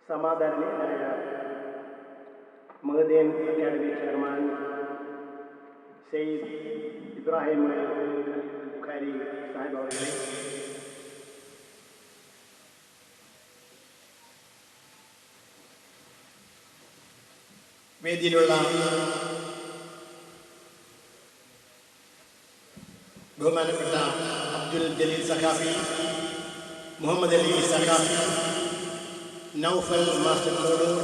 സമാധാനീയനായ Madin academy chairman Sayyid Ibrahim Bukhari Sahib അവരുടെ, വേദിയിലുള്ള ബഹുമാനപ്പെട്ട Abdul Jaleel Saqafi, Muhammad Ali Saqafi, Noufal master Kodur,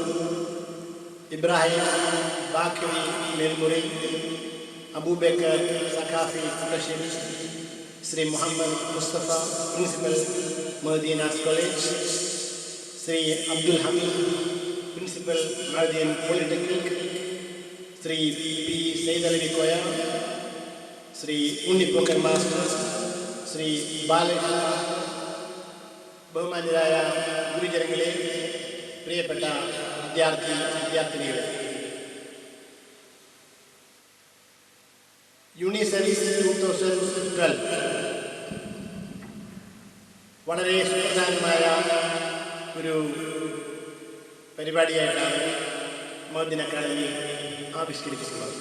Ibrahim Baqavi Melmuri, Abubakar Saqafi Kuttassery, Shri Muhammad Mustafa principal Madin arts college, Shri Abdul Hameed principal Madin polytechnic, Shri P Saidalavi Koya, Shri Unnipokker master, Shri Balakrishna, ബഹുമാന്യരായ ഗുരുജനങ്ങളെ, പ്രിയപ്പെട്ട വിദ്യാർത്ഥിനികളെ, യൂണിസെൻസ് 2012 വളരെ സുപ്രധാനമായ ഒരു പരിപാടിയായിട്ടാണ് മഹദീൻ അക്കാദമി ആവിഷ്കരിച്ചിട്ടുള്ളത്.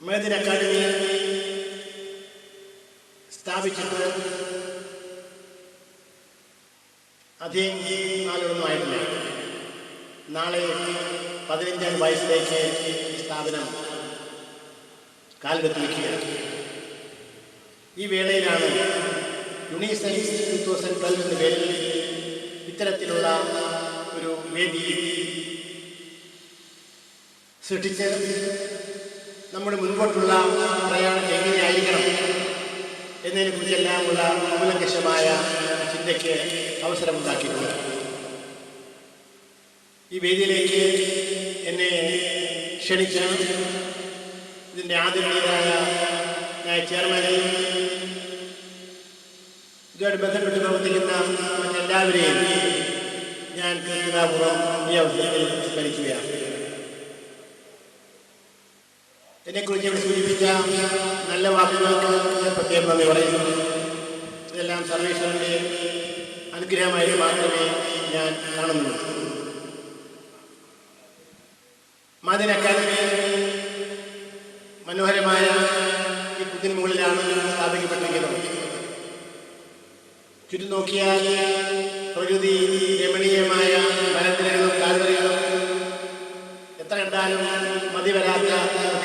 മഹദീൻ അക്കാദമി സ്ഥാപിച്ചിട്ട് അധികം നാളൊന്നും ആയിട്ടില്ല. നാളെ 15ാം വയസ്സിലേക്ക് ഈ സ്ഥാപനം കാലെടുത്ത് വയ്ക്കുകയാണ്. ഈ വേളയിലാണ് യൂണിസെൻസ് 2012 പേരിൽ ഇത്തരത്തിലുള്ള ഒരു വേദി സൃഷ്ടിച്ച് നമ്മുടെ മുൻപോട്ടുള്ള പ്രയാണം എങ്ങനെയായിരിക്കണം എന്നതിനെക്കുറിച്ചെല്ലാം ഉള്ള കൂലങ്കഷമായ ചിന്തയ്ക്ക് അവസരമുണ്ടാക്കിയിട്ടുണ്ട്. ഈ വേദിയിലേക്ക് എന്നെ ക്ഷണിച്ച ഇതിൻ്റെ ആദരണീയരായ ചെയർമാനെയും ഇതുമായിട്ട് ബന്ധപ്പെട്ട് പ്രവർത്തിക്കുന്ന മറ്റെല്ലാവരെയും ഞാൻ കൃത്യതാപൂർവ്വം ഈ അവസരത്തിൽ സ്മരിക്കുകയാണ്. എന്നെക്കുറിച്ച് ഇവിടെ സൂചിപ്പിച്ച നല്ല വാക്കുകൾക്ക് പ്രത്യേകം നന്ദി പറയുന്നു. ഇതെല്ലാം സർവേശ്വരൻ്റെ അനുഗ്രഹമായിട്ട് മാത്രമേ ഞാൻ കാണുന്നുള്ളൂ. മഹദീൻ അക്കാദമി മനോഹരമായ ഈ കുന്നിന് മുകളിലാണ് സ്ഥാപിക്കപ്പെട്ടിരിക്കുന്നത്. ചുറ്റും നോക്കിയാൽ പ്രകൃതി രമണീയമായ മരനിരകളും താഴ്വരകളും എത്ര കണ്ടാലും മതി വരാത്ത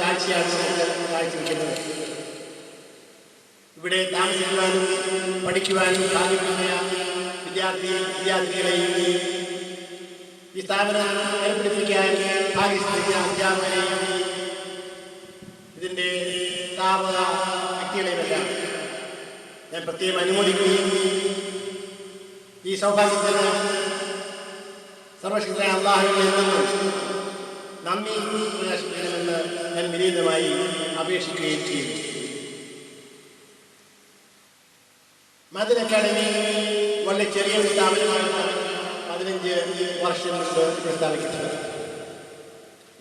കാഴ്ചയാണ് നമുക്ക് കാഴ്ചവെക്കുന്നത്. ഇവിടെ താമസിക്കുവാനും പഠിക്കുവാനും സാധിക്കുന്ന വിദ്യാർത്ഥികളെയും ഈ സ്ഥാപനം ഏർപ്പെടുത്തിക്കാൻ ഭാഗ്യസിദ്ധിച്ച അധ്യാപകരെയും ഇതിൻ്റെ സ്ഥാപക വ്യക്തികളെയുമെല്ലാം ഞാൻ പ്രത്യേകം അനുമോദിക്കുകയും ഈ സൗഭാഗ്യത്തിന് സർവശക്തനായ അല്ലാഹുവിൽ നിന്നും നന്ദി പ്രകാശിപ്പിക്കണമെന്ന് ഞാൻ വിനീതമായി അപേക്ഷിക്കുകയും ചെയ്യുന്നു. മഹദീൻ അക്കാദമി വളരെ ചെറിയൊരു സ്ഥാപനമാണ്. 15 വർഷം മുമ്പ് സ്ഥാപിക്കുന്നത്.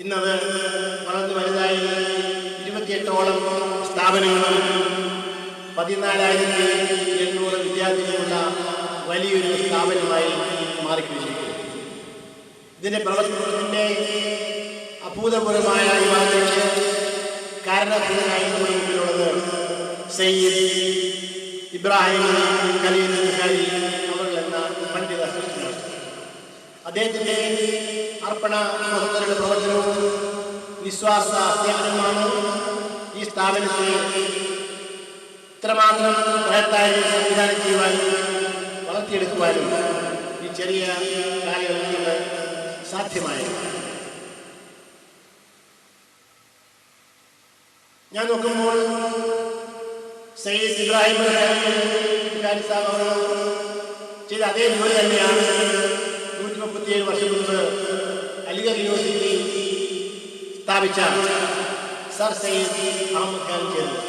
ഇന്നത് വളർന്നു വലുതായി 28ഓളം സ്ഥാപനങ്ങളും 14,800 വിദ്യാർത്ഥികളുള്ള വലിയൊരു സ്ഥാപനമായി മാറിക്കഴിഞ്ഞിരിക്കുന്നു. ഇതിൻ്റെ പ്രവർത്തനത്തിൻ്റെ അഭൂതപൂർവമായ ഈ വാർത്തയ്ക്ക് കാരണഭൂതനായി നമ്മുടെ മുമ്പിലുള്ളത് സയ്യിദ് ഇബ്രാഹിം ഖലീൽ ബുഖാരി അവർ എന്ന പണ്ഡിത ശ്രേഷ്ഠനാണ്. അദ്ദേഹത്തിൻ്റെ അർപ്പണ മഹോദരയുടെ പ്രവർത്തനവും നിസ്വാർത്ഥ സേവനമാണ് ഈ സ്ഥാപനത്തെ ഇത്രമാത്രം ബൃഹത്തായി സംവിധാനം ചെയ്യുവാനും വളർത്തിയെടുക്കുവാനും ഈ ചെറിയ കാലയളവിൽ സാധ്യമായി. ഞാൻ നോക്കുമ്പോൾ സയ്യിദ് ഇബ്രാഹിം ബുഖാരി സാഹിബ് ചെയ്ത അതേ ജോലി തന്നെയാണ് 137 വർഷം മുമ്പ് അലിഗഡ് യൂണിവേഴ്സിറ്റി സ്ഥാപിച്ച സർ സയ്യിദ് അഹമ്മദ് ഖാൻ ചെയ്തത്.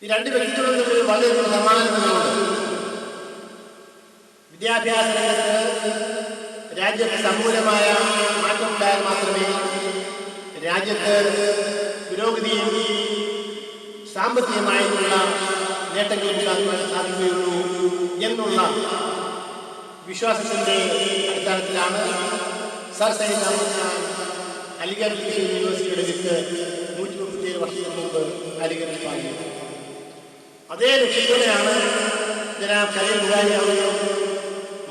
ഈ രണ്ട് വ്യക്തികളും തമ്മിൽ വളരെയധികം സമാനതകളുണ്ട്. വിദ്യാഭ്യാസ രംഗത്ത് രാജ്യത്ത് സമൂലമായ മാറ്റമുണ്ടായാൽ മാത്രമേ രാജ്യത്ത് പുരോഗതിയും സാമ്പത്തികമായിട്ടുള്ള നേട്ടങ്ങൾ ഉണ്ടാക്കുവാൻ സാധിക്കുകയുള്ളൂ എന്നുള്ള വിശ്വാസത്തിൻ്റെ അടിസ്ഥാനത്തിലാണ് സർ സയ്യിദ് അഹമ്മദ് ഖാൻ അലിഗഡ് യൂണിവേഴ്സിറ്റിയുടെ വിത്ത് 137 വർഷത്തിന് മുമ്പ് അലിഗഡിൽ പാടിയത്. അതേ ലക്ഷ്യത്തോടെയാണ് ജനാബ് ഖലീൽ ബുഖാരി അവരും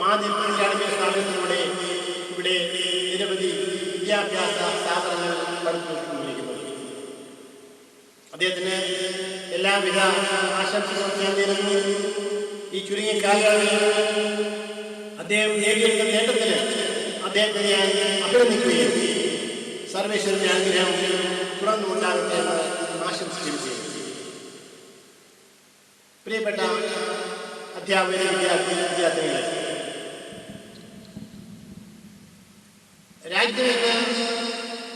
മാധ്യമ അക്കാദമി സ്ഥാപനത്തിലൂടെ ഇവിടെ നിരവധി വിദ്യാഭ്യാസ സ്ഥാപനങ്ങൾ പഠിപ്പിച്ചുകൊണ്ടിരിക്കുന്നത്. അദ്ദേഹത്തിന് എല്ലാവിധ ആശംസകളും ഞാൻ നേരുന്നു. ഈ ചുരുങ്ങിയ കാലയളവിൽ അദ്ദേഹം നേടിയെടുത്ത നേട്ടത്തിന് അദ്ദേഹത്തെ ഞാൻ അഭിനന്ദിക്കുകയും സർവേശ്വരന്റെ അനുഗ്രഹം തുടർന്നുണ്ടാകട്ടെ എന്ന് ആശംസിക്കുകയും ചെയ്തു. പ്രിയപ്പെട്ട അധ്യാപക വിദ്യാർത്ഥികളെ, രാജ്യത്തിന്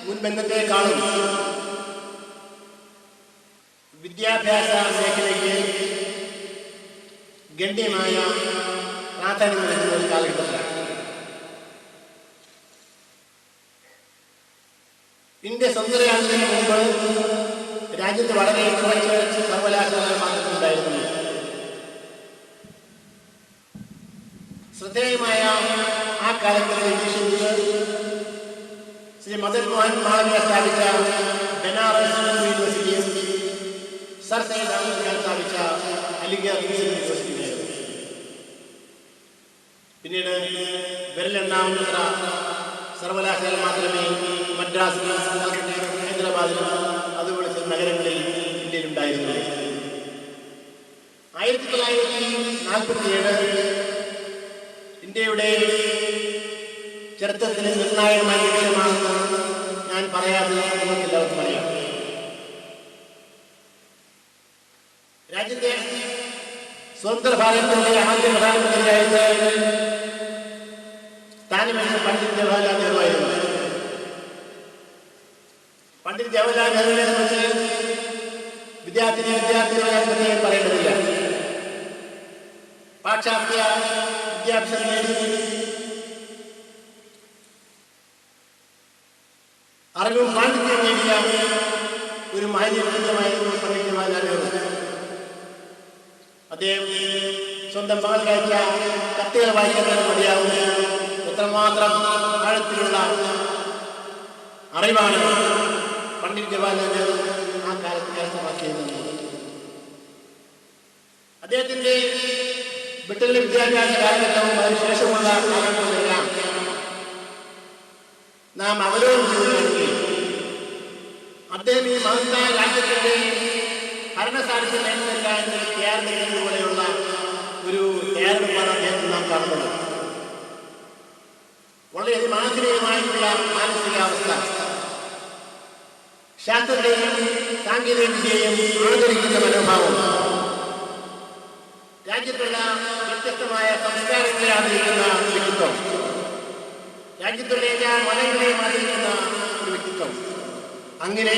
മുൻബന്ധത്തെക്കാളും വിദ്യാഭ്യാസ മേഖലയ്ക്ക് ഗണ്യമായ പ്രാധാന്യം നൽകുന്ന ഒരു കാലഘട്ടത്തിലാണ്. ഇന്ത്യ സ്വതന്ത്രയാകുന്നതിന് മുമ്പ് രാജ്യത്ത് വളരെ കുറച്ച് സർവകലാശാലകൾ മാത്രമുണ്ടായിരുന്നു. ശ്രദ്ധേയമായ ആ കാലഘട്ടത്തിൽ ശ്രീ മദൻ മോഹൻ മാളവ്യ സ്ഥാപിച്ച ബനാറസ് യൂണിവേഴ്സിറ്റിയും സർ സയ്യിദ് അഹമ്മദ് ഖാൻ സ്ഥാപിച്ച അലിഗഡ് യൂണിവേഴ്സിറ്റിയായിരുന്നു. പിന്നീട് വിരലെണ്ണാവുന്നത്ര സർവകലാശാല മാത്രമേ മദ്രാസിലും ഹൈദരാബാദിലും അതുപോലെ ചില നഗരങ്ങളിൽ ഇന്ത്യയിലുണ്ടായിരുന്നു. 1947 ഇന്ത്യയുടെ ചരിത്രത്തിന് നിർണായകമായ വിഷയമാണെന്ന് ഞാൻ പറയാതെ നിങ്ങൾക്ക് എല്ലാവർക്കും അറിയാം. രാജ്യത്തെ സ്വതന്ത്ര ഭാരതത്തിന്റെ ആദ്യ പ്രധാനമന്ത്രിയായിട്ട് സ്ഥാനമേറ്റ പണ്ഡിറ്റ് ജവഹർലാൽ നെഹ്റു ആയിരുന്നു. പണ്ഡിറ്റ് ജവഹർലാൽ നെഹ്റുവിനെ കുറിച്ച് വിദ്യാർത്ഥികളെ പറയേണ്ടതില്ല. പാശ്ചാത്യ വിദ്യാഭ്യാസം നേടി അറിവും പാണ്ഡിത്യം നേടിയ ഒരു മഹനീയമായിരുന്നു പണ്ഡിറ്റ് ജവഹർലാൽ നെഹ്റു. അദ്ദേഹം സ്വന്തം മകൾക്ക് അയച്ച കത്തുകൾ വായിക്കാൻ മതിയാവും എത്രമാത്രം ആഴത്തിലുള്ള അറിവാണ് പണ്ഡിറ്റ് ജവഹർലാൽ നെഹ്റു ആ കാലത്ത് കരസ്ഥമാക്കിയത്. അദ്ദേഹത്തിന്റെ ബ്രിട്ടനിലെ വിദ്യാഭ്യാസ കാലഘട്ടവും അതിനുശേഷമുള്ള കാലഘട്ടമെല്ലാം നാം അവലോകനം ചെയ്യുകയാണെങ്കിൽ അദ്ദേഹം ഈ മഹത്തായ രാജ്യത്തിന്റെ ഭരണസാരഥ്യം നേടുന്നില്ല എന്നൊരു തയ്യാറെടുപ്പിലൂടെയുള്ള ഒരു തയ്യാറെടുപ്പാണ് അദ്ദേഹത്തിൽ നാം കാണുന്നത്. വളരെയധികം ആധുനികമായിട്ടുള്ള മാനസികാവസ്ഥ, ശാസ്ത്രത്തെയും സാങ്കേതിക വിദ്യയെയും ആദരിക്കുന്ന മനോഭാവം, രാജ്യത്തുള്ള വ്യത്യസ്തമായ സംസ്കാരങ്ങളെ ആദരിക്കുന്ന വ്യക്തിത്വം, രാജ്യത്തുള്ള എല്ലാ മതങ്ങളെയും ആദരിക്കുന്ന ഒരു വ്യക്തിത്വം, അങ്ങനെ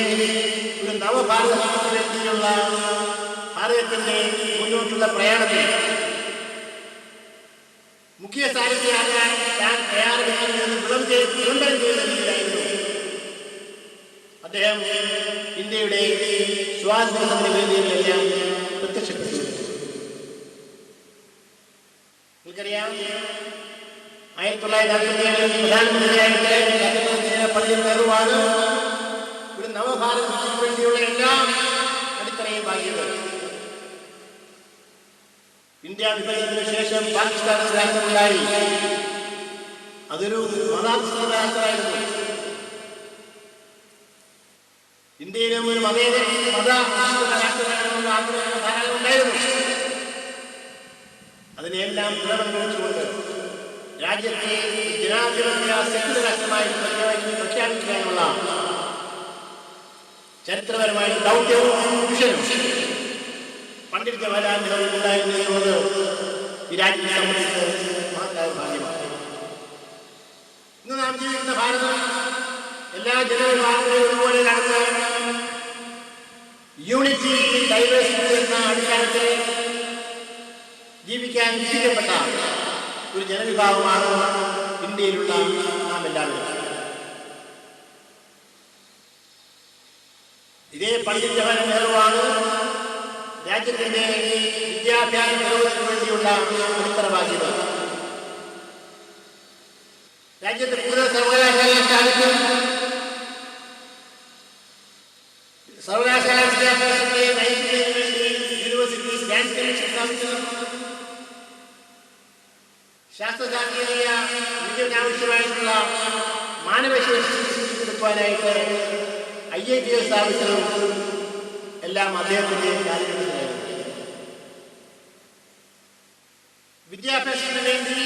ഒരു നവഭാരത സൃഷ്ടിയിലുള്ള ഭാരതത്തിന്റെ മുന്നോട്ടുള്ള പ്രയാണത്തിൽ മുഖ്യ സാരഥിയാകാൻ താൻ തയ്യാറെടുക്കുന്നതിന് വിളംബരം ചെയ്യുന്ന രീതിയിലായിരുന്നു അദ്ദേഹം ഇന്ത്യയുടെ സ്വാതന്ത്ര്യ സമര വേദികളിലെല്ലാം പ്രത്യക്ഷപ്പെട്ടു. നിങ്ങൾക്കറിയാം, 1957 പ്രധാനമന്ത്രിയായിട്ട് പണ്ഡിറ്റ് നെഹ്റുവാണ് ഒരു നവഭാരതത്തിന് വേണ്ടിയുള്ള എല്ലാ അടിത്തറയും പാകിയത്. ഇന്ത്യ വിഭജനത്തിന് ശേഷം പാകിസ്ഥാൻ രാഷ്ട്രമുണ്ടായി. അതൊരു മതാധിഷ്ഠിത രാഷ്ട്രമായിരുന്നു. ഇന്ത്യയിലും ഒരു മതാധിഷ്ഠിത രാഷ്ട്രമെന്നുള്ള ആഗ്രഹം ധാരാളം ഉണ്ടായിരുന്നു. അതിനെല്ലാം പുനർനിർമ്മിച്ചുകൊണ്ട് രാജ്യത്തെ ജനാധിപത്യ സെക്യുലർ രാഷ്ട്രമായി പ്രഖ്യാപിക്കാനുള്ള ചരിത്രപരമായ ദൗത്യവും മിഷനും പണ്ഡിറ്റ് ജവഹർലാൽ നെഹ്റു ഉണ്ടായിരുന്നു എന്നുള്ളത് ഈ രാജ്യത്തെ സംബന്ധിച്ച് മഹത്തായ ഭാഗ്യമാണ്. ഇന്ന് നാം ജീവിക്കുന്ന ഭാരതം എല്ലാ ജനവിഭാഗങ്ങളെയും ഒരുപോലെ നടന്ന് യൂണിറ്റി ഡൈവേഴ്സിറ്റി എന്ന അടിസ്ഥാനത്തിൽ ജീവിക്കാൻ നിശ്ചയിക്കപ്പെട്ട ഒരു ജനവിഭാഗമാണ് ഇന്ത്യയിലുള്ള നാം എല്ലാവരും. ഇതേ പണ്ഡിറ്റ് ജവഹർലാൽ നെഹ്റുവാണ് രാജ്യത്തിന്റെ വിദ്യാഭ്യാസ പുരോഗതിക്ക് വേണ്ടിയുള്ള അടിത്തറവാക്കിയത്. രാജ്യത്ത് കൂടുതൽ സർവകലാശാലകൾ സ്ഥാപിക്കും. സർവകലാശാല വിദ്യാഭ്യാസത്തെ നയിക്കുന്നതിന് വേണ്ടി യൂണിവേഴ്സിറ്റീസ് ഗ്രാന്റ് കമ്മീഷൻ സ്ഥാപിച്ചു. ശാസ്ത്രശാസ്ത്രീയ വിദ്യയ്ക്ക് ആവശ്യമായിട്ടുള്ള മാനവശേഷി വികസിപ്പിച്ചെടുക്കുവാനായിട്ട് IIT സ്ഥാപിച്ചതും എല്ലാം അദ്ദേഹത്തിന്റെ കാലഘട്ടത്തിലായിരുന്നു. വിദ്യാഭ്യാസത്തിന് വേണ്ടി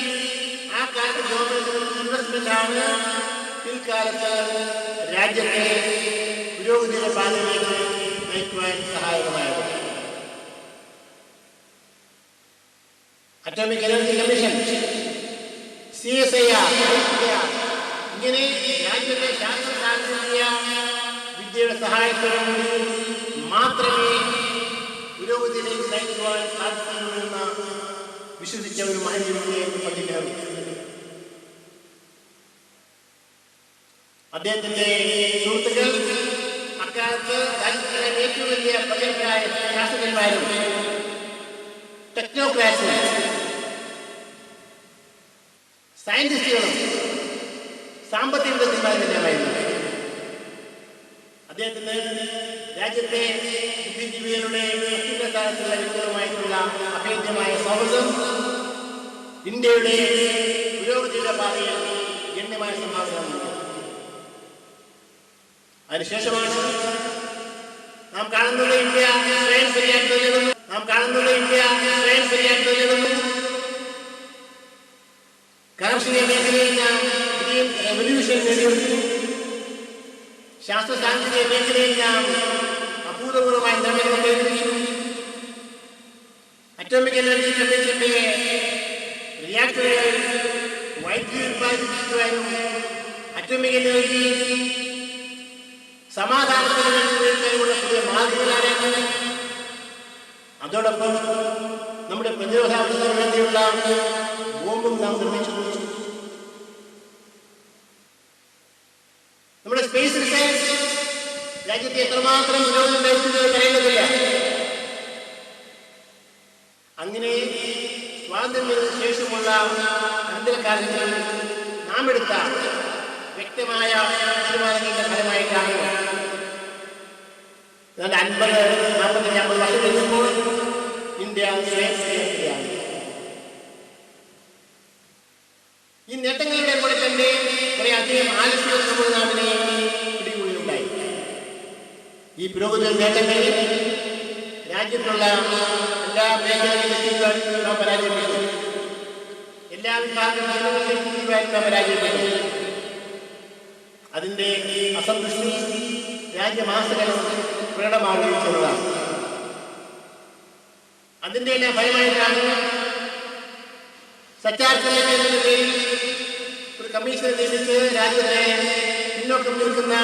ആ കാലത്ത് ഗവൺമെന്റ് ഇൻവെസ്റ്റ്മെന്റ് ആണ് പിൽക്കാലത്ത് രാജ്യത്തെ പുരോഗതിയുടെ പാതയിലേക്ക് നയിക്കുവാൻ സഹായകമായത്. അറ്റോമിക് എനർജി കമ്മീഷൻ, CSIR, ഇങ്ങനെ രാജ്യത്തെ ശാസ്ത്ര സാങ്കേതിക വിദ്യയുടെ സഹായത്തോടുകൂടി മാത്രമേ പുരോഗതിയിലേക്ക് നയിക്കുവാൻ സാധിക്കുന്നുവെന്ന് വിശ്വസിച്ച ഒരു മഹനീയനായിരുന്നു പണ്ഡിറ്റ് നെഹ്റു. അദ്ദേഹത്തിന്റെ സുഹൃത്തുക്കൾ അക്കാലത്ത് രാജ്യത്തിലെ ഏറ്റവും വലിയ പ്രഗത്ഭരായ ശാസ്ത്രജ്ഞന്മാരും ടെക്നോക്രാറ്റ്സും സയന്റിസ്റ്റുകളും സാമ്പത്തിക വിദഗ്ധന്മാരുമെല്ലാമായിരുന്നു. അദ്ദേഹത്തിന് രാജ്യത്തെ ബുദ്ധിജീവികളുടെ അത്യുന്നത സ്ഥാനത്തുള്ള വ്യക്തികളുമായിട്ടുള്ള അഭേദ്യമായ സൗഹൃദം ഇന്ത്യയുടെ പുരോഗതിയുടെ പാതയിൽ ഗണ്യമായ സംഭാവന നൽകി. അതിനുശേഷമാണ് നാം കാണുന്നത് ഇന്ത്യ സ്വയം പര്യാപ്തതയിലെന്നും കാർഷിക മേഖലയിൽ നാം റെവല്യൂഷൻ നേടിയെടുത്തു. ശാസ്ത്ര സാങ്കേതിക മേഖലയിൽ നാം അഭൂതപൂർവമായ നേട്ടങ്ങൾ കൈവരിച്ചു. അറ്റോമിക് എനർജി കമ്മീഷന്റെ റിയാക്ടറുകൾ വൈദ്യുതി ഉത്പാദിപ്പിക്കുവാനും അറ്റോമിക് എനർജി സമാധാനത്തിന് വേണ്ടി ഉപയോഗിക്കാനുള്ള പുതിയ മാർഗങ്ങളാണ്. അതോടൊപ്പം നമ്മുടെ പ്രതിരോധാവശ്യത്തിന് വേണ്ടിയുള്ള ബോംബും നാം നിർമ്മിച്ചു. നമ്മുടെ സ്പേസ് റിസർച്ച് രാജ്യത്തെ എത്രമാത്രം പുരോഗതി നയിക്കുന്നത് പറയുന്നതില്ല. അങ്ങനെ സ്വാതന്ത്ര്യത്തിന് ശേഷമുള്ള അനന്തരകാലങ്ങളിൽ നാം എടുത്ത വ്യക്തമായ തീരുമാനങ്ങളുടെ ഫലമായിട്ടാണ് 50-40 വർഷം കഴിഞ്ഞപ്പോൾ ഇന്ത്യ സ്വയം പര്യാപ്തതയാണ്. ഈ നേട്ടങ്ങളുടെ കൂടെ തന്നെ കുറെ അധികം ആലസ്യം നമ്മുടെ നാടിനെ പിടികൂടിയുണ്ടായി. ഈ പുരോഗതി നേട്ടങ്ങൾ രാജ്യത്തുള്ള എല്ലാ മേഖലകളിലും നാം പരാജയപ്പെട്ടു. എല്ലാ വിഭാഗം ജനങ്ങളിലും നാം പരാജയപ്പെട്ടു. അതിൻ്റെ അസംതൃഷ്ടി രാജ്യമാസകലം പ്രകടമാവുകയും ചെയ്തതാണ്. അതിൻ്റെ എല്ലാം ഫലമായിട്ടാണ് സച്ചാർ കമ്മീഷന്റെ പേരിൽ ഒരു കമ്മീഷനെ നിയമിച്ച് രാജ്യത്തെ പിന്നോക്കം നിൽക്കുന്ന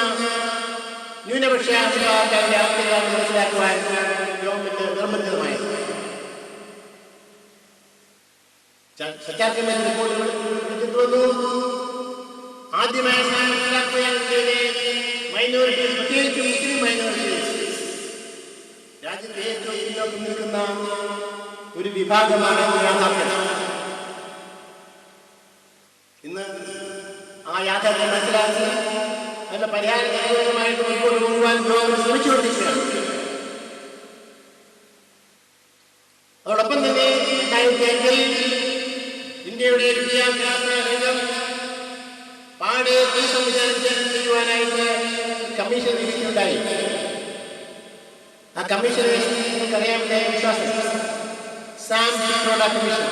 ന്യൂനപക്ഷ വിഭാഗക്കാരുടെ അവസ്ഥകളാണ് മനസ്സിലാക്കുവാൻ ഗവൺമെന്റ് നിർബന്ധിതമായത്. സച്ചാർ കമ്മീഷൻ റിപ്പോർട്ട് വന്നു. ആദ്യമായി മനസ്സിലാക്കുകയാണ് മൈനോറിറ്റീസ്, പ്രത്യേകിച്ച് മുസ്ലിം മൈനോറിറ്റീസ് രാജ്യത്തെ ഏറ്റവും പിന്നോക്കം നിൽക്കുന്ന ഒരു വിഭാഗമാണ് യാഥാർത്ഥ്യം. ഇന്ന് ആ യാഥാർത്ഥ്യം മനസ്സിലാക്കി അതിന്റെ പരിഹാരമായിട്ട് മുൻപോട്ട് കൊണ്ടുപോകാൻ ഗവൺമെന്റ് ശ്രമിച്ചുകൊണ്ടിരിക്കുകയാണ്. അതോടൊപ്പം തന്നെ 2005 ഇന്ത്യയുടെ വിദ്യാഭ്യാസ രംഗം പാടെ സംവിധാനം ചെയ്യുവാനായിട്ട് കമ്മീഷൻ നിയമിക്കുകയുണ്ടായി. ആ കമ്മീഷൻ നിങ്ങൾക്കറിയാമെന്ന വിശ്വാസം Sam Pitroda commission.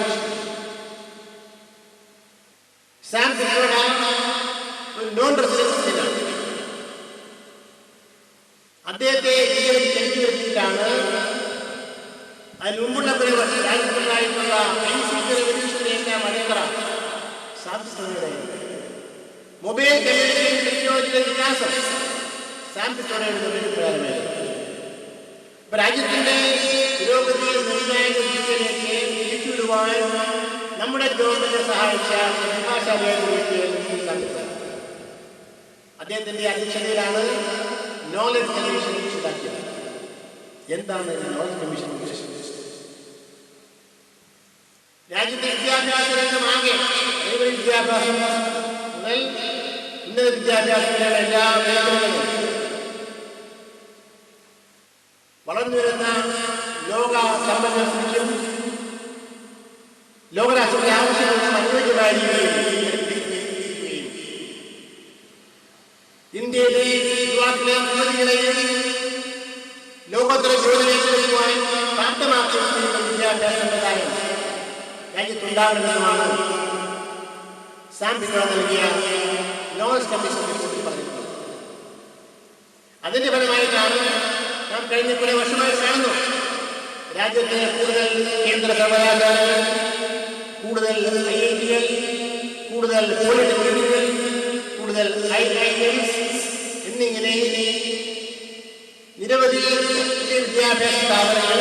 Sam Pitroda ഒരു നോൺ റെസിഡൻസിനാണ്. അദ്ദേഹത്തെ ഇന്ത്യയിൽ ചെലുത്തി വെച്ചിട്ടാണ് അതിന് മുമ്പുള്ള രാജ്യത്തുണ്ടായിട്ടുള്ള റെവല്യൂഷന്റെ എല്ലാം അടിത്തറ സാധിച്ചത്. മൊബൈൽ കമ്മ്യൂണിക്കേഷൻ ടെക്നോളജിയുടെ വികാസം സാം പിട്രോഡയുടെ പ്രകാരമായിരുന്നു. ഇപ്പൊ രാജ്യത്തിന്റെ പുരോഗതിയിൽ നിർണായക ദിശയിലേക്ക് തിരിച്ചുവിടുവാൻ നമ്മുടെ ഗവൺമെന്റ് സഹായിച്ച പ്രതിഭാശാലിയായ അദ്ദേഹത്തിന്റെ അധ്യക്ഷതയിലാണ് നോളജ് കമ്മീഷൻ ഉണ്ടാക്കിയത്. എന്താണ് നോളജ് കമ്മീഷൻ? രാജ്യത്തെ വിദ്യാഭ്യാസ രംഗമാകെ പ്രൈമറി വിദ്യാഭ്യാസം മുതൽ ഉന്നത വിദ്യാഭ്യാസത്തിലുള്ള എല്ലാ മേഖലകളും വളർന്നു വരുന്ന ലോക സമ്പന്നതയ്ക്കും ലോകരാഷ്ട്രത്തിന്റെ ആവശ്യങ്ങൾക്കും അനുയോജ്യമായ രീതിയിൽ ഇന്ത്യയിലെ യുവാക്കളെ യുവതികളെയും ലോകോത്തര ജോലിയിലേക്കുവാൻ പ്രാപ്തമാക്കുന്ന വിദ്യാഭ്യാസ സമ്പ്രദായം രാജ്യത്തുണ്ടാകണമെന്നുമാണ് സാം പിട്രോഡ നൽകിയ നോളജ് കമ്മീഷൻ റിപ്പോർട്ടിൽ പറഞ്ഞിട്ടുള്ളത്. അതിന്റെ ഫലമായിട്ടാണ് നാം കഴിഞ്ഞ കുറെ വർഷമായി കാണുന്നു രാജ്യത്തെ കൂടുതൽ കേന്ദ്ര സർവകലാശാലകൾ, കൂടുതൽ IIT-കൾ, കൂടുതൽ പോളിടെക്നിക്കുകൾ, കൂടുതൽ IIMs എന്നിങ്ങനെ നിരവധി വിദ്യാഭ്യാസ സ്ഥാപനങ്ങൾ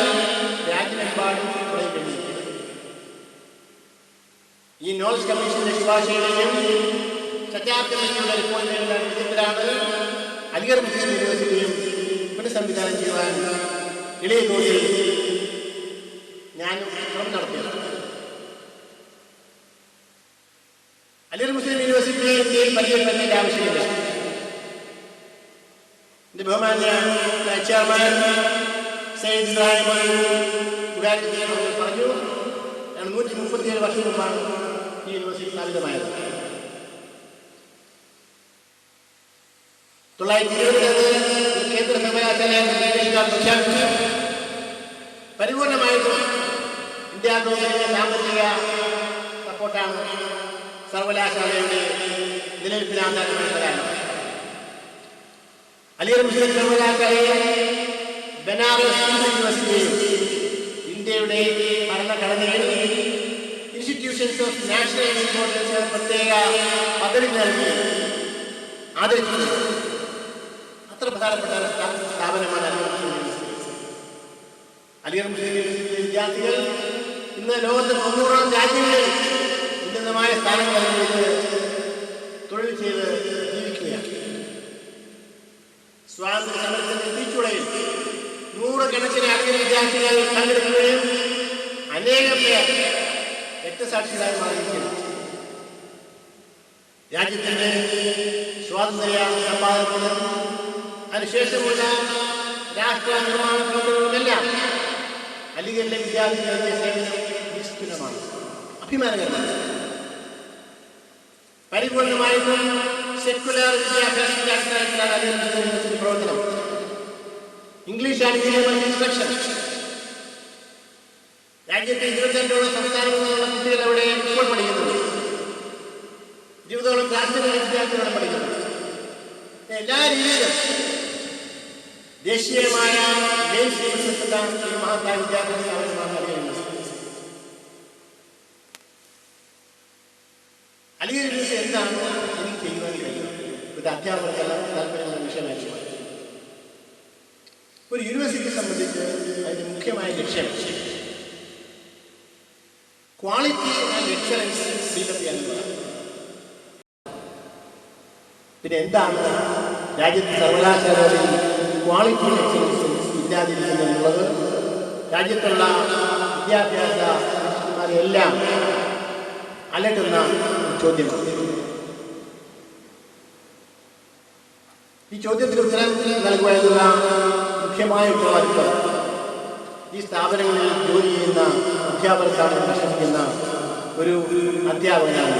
രാജ്യമെമ്പാടും തുടങ്ങിയിട്ടുണ്ട്. ഈ നോളജ് കമ്മീഷന്റെ ശുപാർശയുടെയും ചറ്റാർ കമ്മിറ്റിയുടെ റിപ്പോർട്ടിലുള്ള വിധത്തിലാണ് അലിഗർ മുസ്ലിം യൂണിവേഴ്സിറ്റിയും പുനഃസംവിധാനം ചെയ്യുവാൻ ഇളയ തോതിൽ ഞാൻ ശ്രമം നടത്തിയത്. അലിഗർ മുസ്ലിം യൂണിവേഴ്സിറ്റിയെ ഇന്ത്യയിൽ പരിചയപ്പെടുത്തേണ്ട ആവശ്യമില്ല. എന്റെ ബഹുമാന്യ ചെയർമാൻ സയ്യിദ് ഇബ്രാഹിം പറഞ്ഞു, 137 വർഷം മുമ്പാണ് ഈ യൂണിവേഴ്സിറ്റി സ്ഥാപിതമായത്. 1920 കേന്ദ്ര സർവകലാശാലയാണ് ബ്രിട്ടീഷുകാർ പ്രഖ്യാപിച്ചു. പരിപൂർണമായിട്ടും ഇന്ത്യ ഗവൺമെന്റിന്റെ സാമ്പത്തിക സപ്പോർട്ടാണ് സർവകലാശാലയുടെ നിലനിൽപ്പിനാധാരമായ കാരണം. അലിഗർ മുസ്ലിം സർവകലാശാലയെ ബനാറസ് യൂണിവേഴ്സിറ്റിയെയും ഇന്ത്യയുടെ ഭരണഘടനയിൽ ഇൻസ്റ്റിറ്റ്യൂഷൻസ് ഓഫ് നാഷണൽ ഇമ്പോർട്ടൻസ് പ്രത്യേക പദവി നൽകി ആദരിച്ചിട്ടുണ്ട്. അത്ര പ്രധാനപ്പെട്ട സ്ഥാപനമാണ് അലിഗർ മുസ്ലിം യൂണിവേഴ്സിറ്റിയിലെ വിദ്യാർത്ഥികൾ ഇന്ന് ലോകത്ത് 90 രാജ്യങ്ങളിൽ ഉന്നതമായ സ്ഥാനങ്ങളിൽ തൊഴിൽ ചെയ്ത് ജീവിക്കുകയാണ്. സ്വാതന്ത്ര്യ സമരത്തിന്റെ തീച്ചുളയിൽ 100 കണക്കിന് അലിഗർ വിദ്യാർത്ഥികൾ പങ്കെടുക്കുകയും അനേകം പേർ രക്തസാക്ഷികളായി മാറിയിരിക്കുന്നു. രാജ്യത്തിന്റെ സ്വാതന്ത്ര്യ സമ്പാദനത്തിലും അതിനുശേഷമുള്ള രാഷ്ട്ര നിർമ്മാണ പ്രവർത്തനങ്ങളുമെല്ലാം അലിഗറിലെ വിദ്യാർത്ഥികളുടെ സേവനം നിസ്തുലമാണ്, അഭിമാനകരമാണ്. പരിപൂർണമായിട്ടും സെക്കുലർ വിദ്യാഭ്യാസത്തിന്റെ അടിസ്ഥാനത്തിലാണ് അലിഗർ മുസ്ലിം യൂണിവേഴ്സിറ്റി പ്രവർത്തനം. ഇംഗ്ലീഷാണ് ഇതിന്റെ ഇൻസ്ട്രക്ഷൻ. രാജ്യത്തെ 22 സംസ്ഥാനങ്ങളിലുള്ള കുട്ടികൾ അവിടെ ഇപ്പോൾ പഠിക്കുന്നുണ്ട്. 20ഓളം പ്രാഥമിക വിദ്യാർത്ഥികളോടെ പഠിക്കുന്നുണ്ട്. എല്ലാ രീതിയിലും ദേശീയമായ ഒരു മഹത്തായ വിദ്യാഭ്യാസ സ്ഥാപനമാണ് അലിഗർ യൂണിവേഴ്സിറ്റി. അലിഗർ യൂണിവേഴ്സിറ്റി എന്താണ് എനിക്ക് ചെയ്യുവാൻ കഴിയുന്നത്? ഒരു അധ്യാപകർക്കെല്ലാം താല്പര്യമുള്ള വിഷയമായിരുന്നു. ഒരു യൂണിവേഴ്സിറ്റിയെ സംബന്ധിച്ച് അതിന്റെ മുഖ്യമായ ലക്ഷ്യം ക്വാളിറ്റി ആൻഡ് എക്സലൻസ് ബിൽഡപ്പ് ചെയ്യാനുള്ളതാണ്. പിന്നെ എന്താണ് രാജ്യത്തെ സർവകലാശാലകളിൽ ക്വാളിറ്റി ആൻഡ് എക്സലൻസ് ഇല്ലാതിരിക്കുന്നുള്ളത്? രാജ്യത്തുള്ള വിദ്യാഭ്യാസ മിനിസ്റ്റർമാരെല്ലാം അലട്ടുന്ന ചോദ്യമാണ്. ഈ ചോദ്യത്തിന് ഉത്തരം നൽകുക എന്നുള്ള മുഖ്യമായ ഉത്തരവാദിത്വം ഈ സ്ഥാപനങ്ങളിൽ ജോലി ചെയ്യുന്ന അധ്യാപകർക്കാണ് വിശ്വസിക്കുന്ന ഒരു അധ്യാപകനാണ്.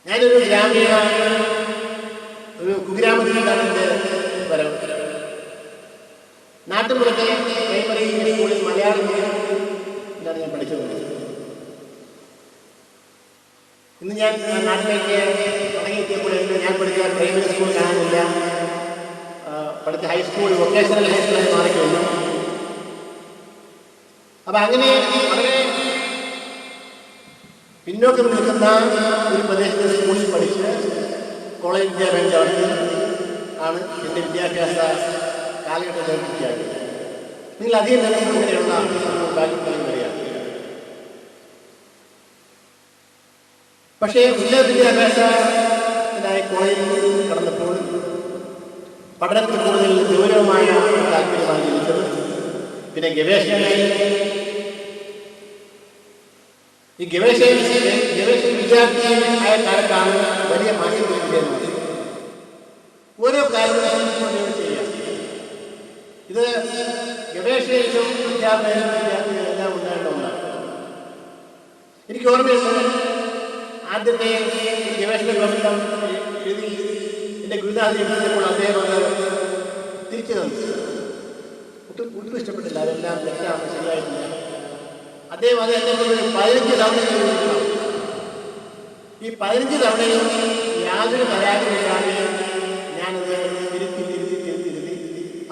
ഞാനൊരു കുഗ്രാമത്തിലാണ് എൻ്റെ വരവ്. നാട്ടുമ്പുറത്തെ പ്രൈമറി സ്കൂളിൽ മലയാളം മീഡിയത്തിലാണ് ഞാൻ പഠിച്ചത്. ഇന്ന് ഞാൻ നാട്ടിലേക്ക് തുടങ്ങിയെത്തിയപ്പോൾ ഞാൻ പഠിച്ച പ്രൈമറി സ്കൂൾ കാണാനില്ല. പഠിച്ച ഹൈസ്കൂൾ വൊക്കേഷണൽ ഹൈസ്കൂളായി മാറിക്കഴിഞ്ഞു. അപ്പം അങ്ങനെ വളരെ പിന്നോക്കം നിൽക്കുന്ന ഒരു പ്രദേശത്തെ സ്കൂളിൽ പഠിച്ച് കോളേജ് വിദ്യാഭ്യാസം നടത്തി ആണ് എൻ്റെ വിദ്യാഭ്യാസ കാലഘട്ടത്തിൽ പൂർത്തിയാക്കിയത്. നിങ്ങൾ അധികം തന്നെ ഇങ്ങനെയുള്ള ബാക്ക്ഗ്രൗണ്ടിൽ വരികയാണ്. പക്ഷേ ഉന്നത വിദ്യാഭ്യാസത്തിനായി കോളേജിൽ കടന്നപ്പോൾ പഠനത്തിൽ കൂടുതൽ ഗൗരവമായ താല്പര്യമാണ് ജനിച്ചത്. പിന്നെ ഗവേഷണങ്ങൾ. ഈ ഗവേഷണ വിദ്യാർത്ഥി ആയ കാലത്താണ് വലിയ മാറ്റങ്ങൾ വിധേയമാകുന്നത്. ഓരോ കാര്യങ്ങളും ചെയ്യുക. ഇത് ഗവേഷണവും അധ്യാപകരും വിദ്യാർത്ഥികളെല്ലാം ഉണ്ടാകേണ്ട ഒന്നാണ്. എനിക്ക് ഓർമ്മയുണ്ട്, ആദ്യത്തെ ഗവേഷണ പ്രബന്ധം എഴുതി എൻ്റെ ഗുരുനാഥൻ എഴുതിയപ്പോൾ അദ്ദേഹം അത് തിരിച്ചു തന്നു. ഒട്ടും ഇഷ്ടപ്പെട്ടില്ല, അതെല്ലാം തെറ്റാണ്, ശരിയായിട്ടില്ല. അദ്ദേഹം അത് എന്നെ കൊണ്ട് 15 തവണ ചെയ്തിട്ടുണ്ടാവും. ഈ 15 തവണയും യാതൊരു പരാതിയില്ലാതെ ഞാനത് തിരുത്തി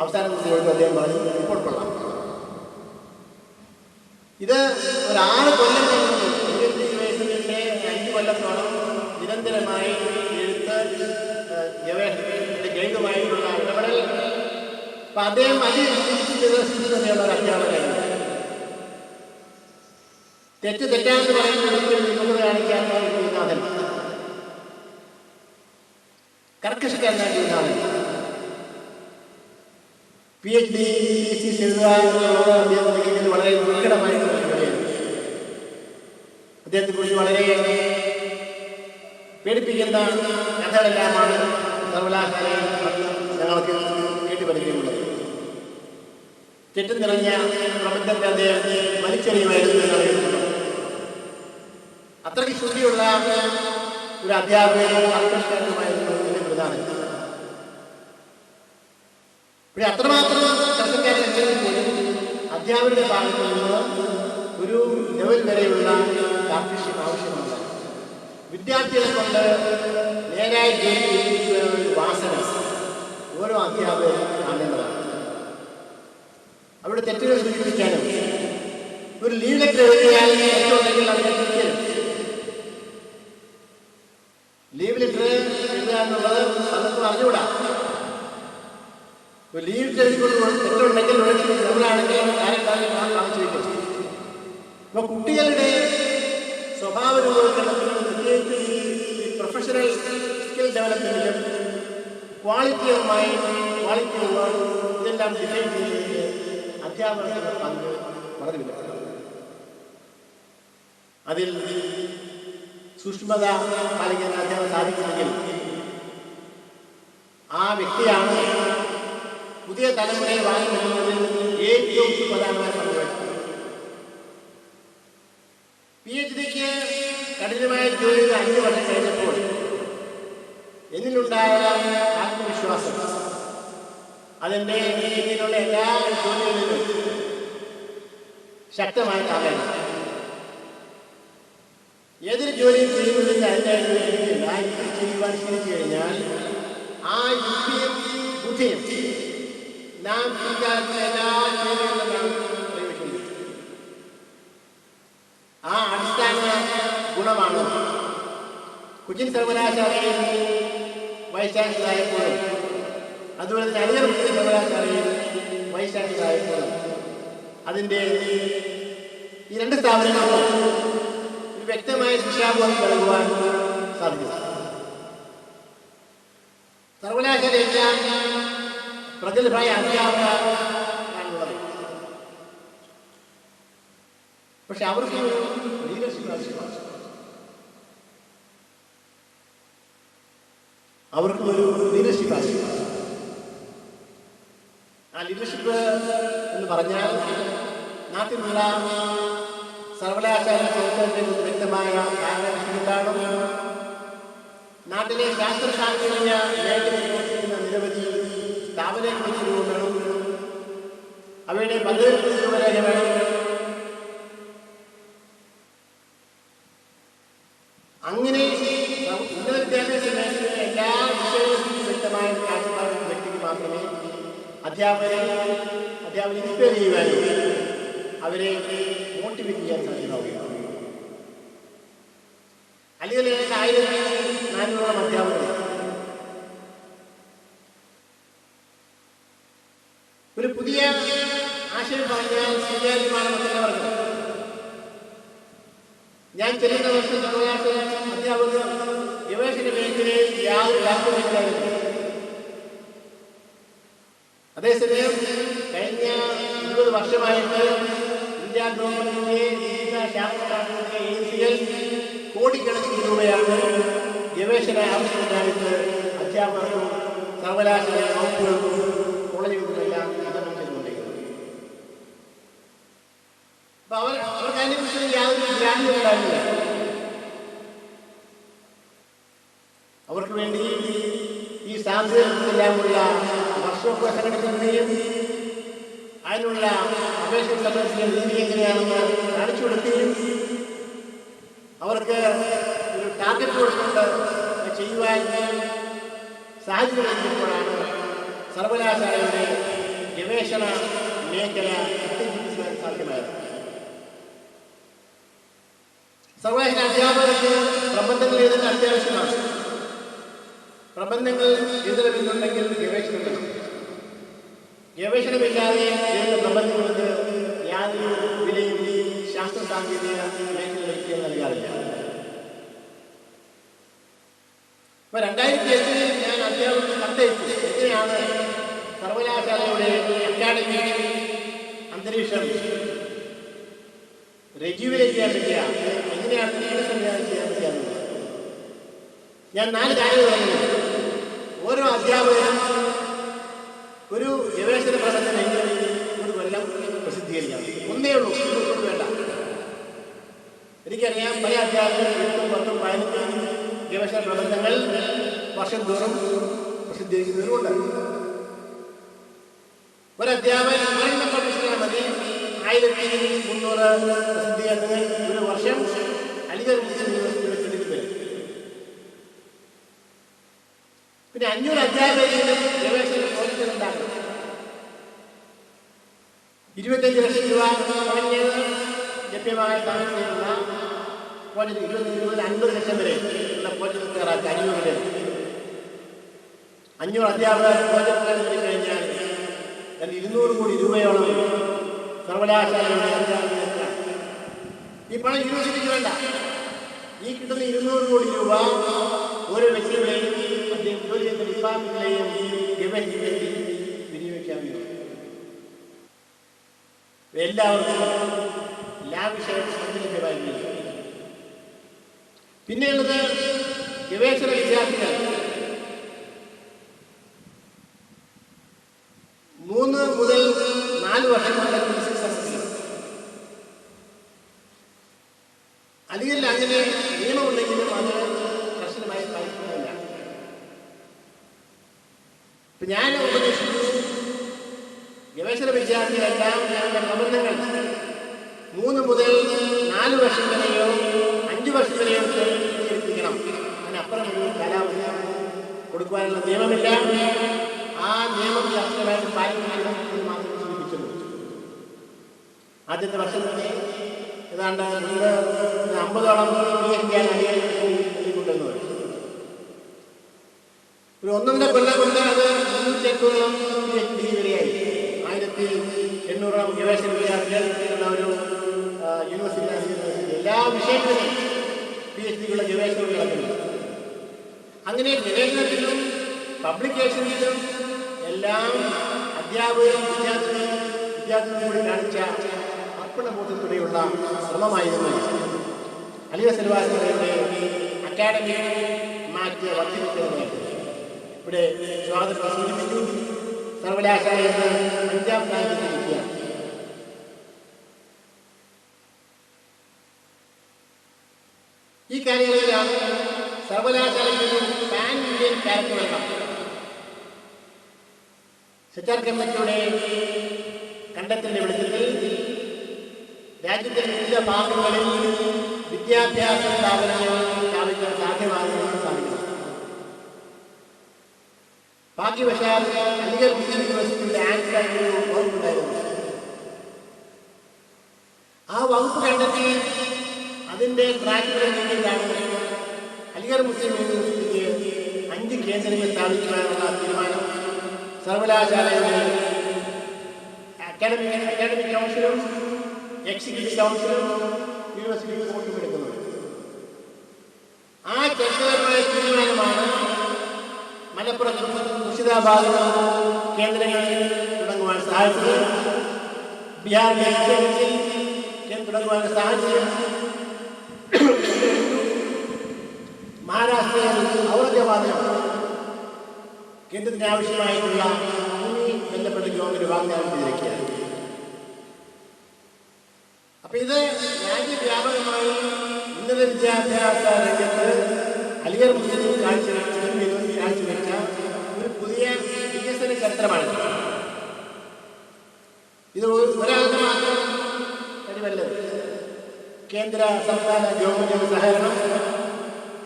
അവസാനം കൊണ്ട് അദ്ദേഹം പറഞ്ഞു, ഇപ്പോൾ കൊള്ളാം. ഇത് ഒരു 6 കൊല്ലം 5 കൊല്ലത്തോളം നിരന്തരമായി എഴുത്ത് ഗവേഷണത്തിന്റെ ഗൈഡുമായിട്ടുള്ള ഇടപെടൽ. അപ്പൊ അദ്ദേഹം അതിൽ തന്നെയുള്ള ഒരു അധ്യാപകനായിരുന്നു. തെറ്റാണെന്ന് പറയുന്നത് ഒരിക്കലും വിമുഖത കാണിക്കാത്ത ഗുരുനാഥൻ, കർക്കശക്കാരനായ ഗുരുനാഥൻ. PhD thesis എഴുതുക എന്നുള്ളത് അദ്ദേഹത്തിന് വളരെ ദുർഘടമായിട്ടുള്ള ജോലിയായിരുന്നു. അദ്ദേഹത്തെ കുറിച്ച് വളരെ പേടിപ്പിക്കുന്ന കഥകളെല്ലാമാണ് സർവകലാശാലയിൽ ഞങ്ങൾക്ക് കേട്ടുപരിചയമുള്ളത്. തെറ്റും നിറഞ്ഞ പ്രബന്ധത്തെ അദ്ദേഹം വലിച്ചെറിയുമായിരുന്നു എന്നറിയുന്നത്. അത്രയ്ക്ക് ശുദ്ധിയുള്ള ഒരു അധ്യാപകനും കർക്കശക്കാരനുമായിരുന്നു എൻ്റെ പ്രധാനം. പക്ഷെ അത്രമാത്രം കർക്കശക്കാരൻ പോലും അധ്യാപകരുടെ ഭാഗത്തു നിന്ന് ഒരു ലെവൽ വരെയുള്ള കാർക്കശ്യം ആവശ്യമാണ്. വിദ്യാർത്ഥികളെ കൊണ്ട് നേരായി ജോലി ഒരു വാസന ഓരോ അധ്യാപകരും കാണേണ്ടതാണ്. അവരുടെ തെറ്റുകൾ സൂചിപ്പിക്കാനും ഒരു ലീവ് ലെറ്റർ എഴുതിയാൽ തെറ്റുണ്ടെങ്കിൽ അതിനെ തിരിക്കലും. ലീവ് ലെറ്റർ എഴുതുക എന്നുള്ളത് പലർക്കും അറിഞ്ഞുകൂടാ. ലീവ് എഴുതിക്കൊണ്ട് തെറ്റുണ്ടെങ്കിൽ നമ്മളാണെങ്കിൽ കാണിച്ചു വയ്ക്കും. അപ്പൊ കുട്ടികളുടെ സ്വഭാവ രൂപവൽക്കരണത്തിനും പ്രത്യേകിച്ച് ഈ പ്രൊഫഷണൽ സ്കിൽ ഡെവലപ്മെന്റിലും quality of mind, quality of work ഇതെല്ലാം ഡിഫൈൻ ചെയ്യുന്നതിന് അധ്യാപകരുടെ പങ്ക് വളരെ വിലപ്പെട്ടതാണ്. അതിൽ സൂക്ഷ്മത പാലിക്കാൻ അധ്യാപകർ സാധിക്കുമെങ്കിൽ ആ വ്യക്തിയാണ് പുതിയ തലമുറയെ വാങ്ങിക്കുന്നതിൽ ഏറ്റവും പ്രധാനമായ പങ്കുവഹിക്കുന്നത്. PhDക്ക് കഠിനമായ ജോലി 5 വർഷം കഴിഞ്ഞപ്പോൾ എന്നിലുണ്ടായ ആത്മവിശ്വാസം അതിൻ്റെ ഇതിനുള്ള എല്ലാ ജോലികളിലും ശക്തമായി കാണാൻ. ഏതൊരു ജോലിയും ചെയ്യുന്നതിന് അതിൻ്റെ രീതിയില്ല. ആ രീതി ചെയ്യുവാൻ ശ്രമിച്ചു കഴിഞ്ഞാൽ ആ യുക്തിയും ബുദ്ധിയും നാം പിൽക്കാലത്ത് എല്ലാ ജോലികളിലും നാം പ്രയോഗിക്കുന്നത്. ആ അടിസ്ഥാന ഗുണമാണ് കൊച്ചിൻ സർവകലാശാലയിൽ വൈസ് ചാൻസലറായപ്പോഴും അതുപോലെ തന്നെ അലിഗർ മുസ്ലിം സർവകലാശാലയിൽ വൈസ് ചാൻസലറായപ്പോഴും അതിൻ്റെ ഈ 2 സ്ഥാപനങ്ങളും ഒരു വ്യക്തമായ ദിശാബോധം നൽകുവാൻ സാധിക്കും. സർവകലാശാലയെല്ലാം പ്രഗത്ഭരായ അധ്യാപകരാണുള്ളത്. പക്ഷെ അവർക്ക് ലീഡർഷിപ്പ് ആവശ്യമാണ്. അവർക്ക് ഒരു ലീഡർഷിപ്പ് ആവശ്യമാണ്. ആ ലീഡർഷിപ്പ് എന്ന് പറഞ്ഞാൽ നാട്ടിലുള്ള സർവകലാശാല ചരിത്രത്തിൽ വ്യക്തമായ ധാരണ. നാട്ടിലെ ശാസ്ത്ര സാങ്കേതിക മേഖലയിൽ പ്രവർത്തിക്കുന്ന നിരവധി സ്ഥാപനങ്ങൾക്ക് രൂപം വേണം. അവയുടെ പദ്ധതി രൂപരേഖ വേണം. അങ്ങനെ ഉന്നത വിദ്യാഭ്യാസ മേഖലയിലെ എല്ലാ വിഷയങ്ങൾക്കും വ്യക്തമായ കാഴ്ചപ്പാടുള്ള വ്യക്തിക്ക് മാത്രമേ അധ്യാപകരെ ഇൻസ്പയർ ചെയ്യുവാനും അവരെ മോട്ടിവേറ്റ് ചെയ്യാൻ സാധ്യമാവുകയാണ്. അല്ലെങ്കിൽ 1400 അധ്യാപകർ ഒരു പുതിയ ആശയം പറഞ്ഞാൽ സ്വീകാര്യമാണെന്നല്ല പറഞ്ഞത്. ഞാൻ ചെല്ലുന്ന വർഷം സർവകലാശാല അധ്യാപകർ ഗവേഷണ മേഖലയിൽ യാതൊരു താല്പര്യമില്ലായിരുന്നു. അതേസമയം കഴിഞ്ഞ 20 വർഷമായിട്ട് ഇന്ത്യ ഗവൺമെന്റിന്റെ വിവിധ ശാസ്ത്രശാസ്ത്രത്തിന്റെ ഏജൻസികൾ കോടിക്കണക്കിന് രൂപയാണ് ഗവേഷണ ആവശ്യത്തിനായിട്ട് അധ്യാപകർക്കും സർവകലാശാല വകുപ്പുകൾക്കും കോളേജുകൾക്കുമെല്ലാം വിതരണം ചെയ്തുകൊണ്ടിരിക്കുന്നത്. അപ്പൊ അവർക്ക് അതിനെക്കുറിച്ച് യാതൊരു ഗ്രാഹ്യം ഉണ്ടാവില്ല. അവർക്ക് വേണ്ടി ഈ സാധ്യതകൾക്കെല്ലാമുള്ള വർക്ക്ഷോപ്പ് സംഘടിപ്പിക്കുകയും അതിനുള്ള അപേക്ഷ സമർപ്പിക്കുന്ന രീതി എങ്ങനെയാണെന്ന് കാണിച്ചു കൊടുക്കുകയും അവർക്ക് ഒരു ടാർഗറ്റ് കൊടുത്തുകൊണ്ട് ചെയ്യുവാൻ സാഹചര്യം ലഭിക്കുമ്പോഴാണ് സർവകലാശാലയുടെ ഗവേഷണ മേഖല ഉത്തേജിപ്പിക്കാൻ സാധ്യമായത്. സർവകലാശാല അധ്യാപകർക്ക് പ്രബന്ധങ്ങൾ എഴുതുന്ന അത്യാവശ്യമാണ്. പ്രബന്ധങ്ങൾ എഴുതണമെന്നുണ്ടെങ്കിൽ ഗവേഷണം വേണം. ഗവേഷണമില്ലാതെ എഴുതുന്ന പ്രബന്ധങ്ങൾക്ക് യാതൊരു വിലയും ശാസ്ത്ര സാങ്കേതിക മേഖലയിലേക്ക് നൽകാറില്ല. ഇപ്പൊ 2008 ഞാൻ അധ്യാപകർക്ക് കത്തയച്ചു. എങ്ങനെയാണ് സർവകലാശാലയുടെ അക്കാഡമിക് അന്തരീക്ഷം റെജ്യൂവിലേക്ക് ചെയ്യാൻ പറ്റുക, എങ്ങനെയാണ് സംവിധാനം ചെയ്യാൻ പറ്റുക. ഞാൻ 4 കാര്യങ്ങൾ പറഞ്ഞു. ഓരോ അധ്യാപകനും ഒരു ഗവേഷണ പ്രബന്ധമെങ്കിലും ഒരു കൊല്ലം പ്രസിദ്ധീകരിക്കണം. ഒന്നേ ഉള്ളൂ, ഇതൊന്നും വേണ്ട. എനിക്കറിയാം പല അധ്യാപകരും 8, 10, 15 ഗവേഷണ പ്രബന്ധങ്ങൾ വർഷം തോറും പ്രസിദ്ധീകരിക്കുന്നതിനുണ്ട്. ഒരധ്യാപകൻ ഒരെണ്ണം പബ്ലിഷ് മതി. 1300 പ്രസിദ്ധീകരണങ്ങൾ ഒരു വർഷം അലിഗഡ് മുസ്ലിം യൂണിവേഴ്സിറ്റിയുടെ ക്രെഡിറ്റ് വരും. പിന്നെ 500 അധ്യാപകരും ഗവേഷണ പ്രോജക്റ്റുകൾ ഉണ്ടാക്കണം. 25 ലക്ഷം രൂപ കുറഞ്ഞത് ലഭ്യമായ താമസത്തിലുള്ള പ്രോജക്റ്റ് 20-50 ലക്ഷം വരെ ഉള്ള പ്രോജക്റ്റ് തയ്യാറാക്കി 500 അധ്യാപകർ പ്രോജക്റ്റുകൾ കഴിഞ്ഞാൽ 200 കോടി രൂപയോളം സർവകലാശാലയുടെ അധ്യാപകർക്ക്. ഈ പണം യൂണിവേഴ്സിറ്റിക്ക് വേണ്ട. ഈ കിട്ടുന്ന 200 കോടി രൂപ ഓരോ വ്യക്തിയുടെയും അദ്ദേഹം ജോലി ചെയ്യുന്ന ഡിപ്പാർട്ട്മെന്റിലെയും ഗവേഷണത്തിന് വേണ്ടി വിനിയോഗിക്കാവുന്നതാണ്. എല്ലാവർക്കും ലാഭിഷായിട്ട് ലഭ്യമായിരുന്നു. പിന്നെയുള്ളത് ഗവേഷണ വിദ്യാർത്ഥികൾ 3 മുതൽ 4 വർഷം കൊണ്ട് അല്ലെങ്കിൽ അങ്ങനെ നിയമമുണ്ടെങ്കിലും അത് കർശനമായി പാലിക്കുന്നില്ല. ഇപ്പൊ ഞാൻ ഉപദേശിച്ചു ഗവേഷണ വിദ്യാർത്ഥികളെല്ലാം ഞങ്ങളുടെ പ്രബന്ധങ്ങൾ 3 മുതൽ 4 വർഷം വരെയോ 5 വർഷം വരെയോ പ്രസിദ്ധീകരിപ്പിക്കണം. അതിനപ്പുറം ഒരു കാലാവധി കൊടുക്കുവാനുള്ള നിയമമില്ല. ആ നിയമം കർശനമായിട്ട് പാലിക്കണം എന്ന് മാത്രം സൂചിപ്പിച്ചുള്ളൂ. ആദ്യത്തെ വർഷം തന്നെ ഏതാണ്ട് 50ഓളം PhD നൽകിക്കൊണ്ടെന്ന് പറയും. ഒരു 1.5 കൊല്ലം കൊണ്ട് അത് 380ഓളം PhD വരെയായി. 1800ഓളം ഗവേഷണ വിദ്യാർത്ഥികൾ ഉള്ള ഒരു യൂണിവേഴ്സിറ്റി എല്ലാ വിഷയത്തിലും PhD-യുള്ള ഗവേഷണം നടക്കുന്നു. അങ്ങനെ ഗവേഷണത്തിലും പബ്ലിക്കേഷൻസിലും എല്ലാം അധ്യാപകരും വിദ്യാർത്ഥികളും കൂടി കാണിച്ച അർപ്പണബോധത്തോടെയുള്ള ശ്രമമായിരുന്നു അലിഗഡ് സർവകലാശാലയുടെ അക്കാഡമിക് മാറ്റ് വർദ്ധിപ്പിക്കുന്നത്. ഇവിടെ സ്വാഗതം സൂചിപ്പിച്ചു. സർവകലാശാല എന്ന് 5ാം സ്ഥാനത്തിരിക്കുകയാണ്. ഈ കാലയളവിലാണ് സർവകലാശാലയ്ക്ക് ഒരു പാൻ ഇന്ത്യൻ ക്യാരക്ടർ വേണം. സെറ്റാർ കമ്മിറ്റിയുടെ കണ്ടെത്തലിന്റെ വെളിച്ചത്തിൽ രാജ്യത്തിന്റെ വിവിധ ഭാഗങ്ങളിൽ വിദ്യാഭ്യാസ സ്ഥാപനങ്ങൾ സ്ഥാപിക്കാൻ സാധ്യമാകുമെന്ന് സാധിക്കണം. ഭാഗ്യവശാൽ അലിഗഡ് മുസ്ലിം യൂണിവേഴ്സിറ്റിയുടെ ആക്ട് ഒരു വകുപ്പുണ്ടായിരുന്നു. ആ വകുപ്പ് കണ്ടെത്തി അതിന്റെ ട്രാക്കുകൾ നീക്കിയിട്ടാണ് അലിഗഡ് മുസ്ലിം യൂണിവേഴ്സിറ്റിക്ക് 5 കേന്ദ്രങ്ങൾ സ്ഥാപിക്കുവാനുള്ള തീരുമാനം സർവകലാശാലയുടെ അക്കാഡമിക് കൗൺസിലും എക്സിക്യൂട്ടീവ് കൗൺസിലും യൂണിവേഴ്സിറ്റി ബോർഡും എടുക്കുന്നത്. ആ ചരിത്രപരമായ തീരുമാനമാണ് മലപ്പുറത്തും മുർഷിദാബാദിലും കേന്ദ്രങ്ങൾ തുടങ്ങുവാൻ സഹായിച്ചത്, ബീഹാറിലെ തുടങ്ങുവാൻ സാഹചര്യം, മഹാരാഷ്ട്രയിൽ ഔറംഗാബാദിലും കേന്ദ്രത്തിന് ആവശ്യമായിട്ടുള്ള ഭൂമി ബന്ധപ്പെട്ട ഗവൺമെന്റ് വാഗ്ദാനം ചെയ്തിരിക്കുകയാണ്. അപ്പൊ ഇത് രാജ്യവ്യാപകമായി ഉന്നത വിദ്യാഭ്യാസ രംഗത്ത് അലിഗഡ് മുസ്ലിം കാഴ്ചവെച്ച ഒരു പുതിയ വികസന ചരിത്രമാണ്. ഇത് ഒരാൾക്ക് മാത്രം കഴിവല്ലത്. കേന്ദ്ര സംസ്ഥാന ഗവൺമെന്റിന്റെ സഹകരണം,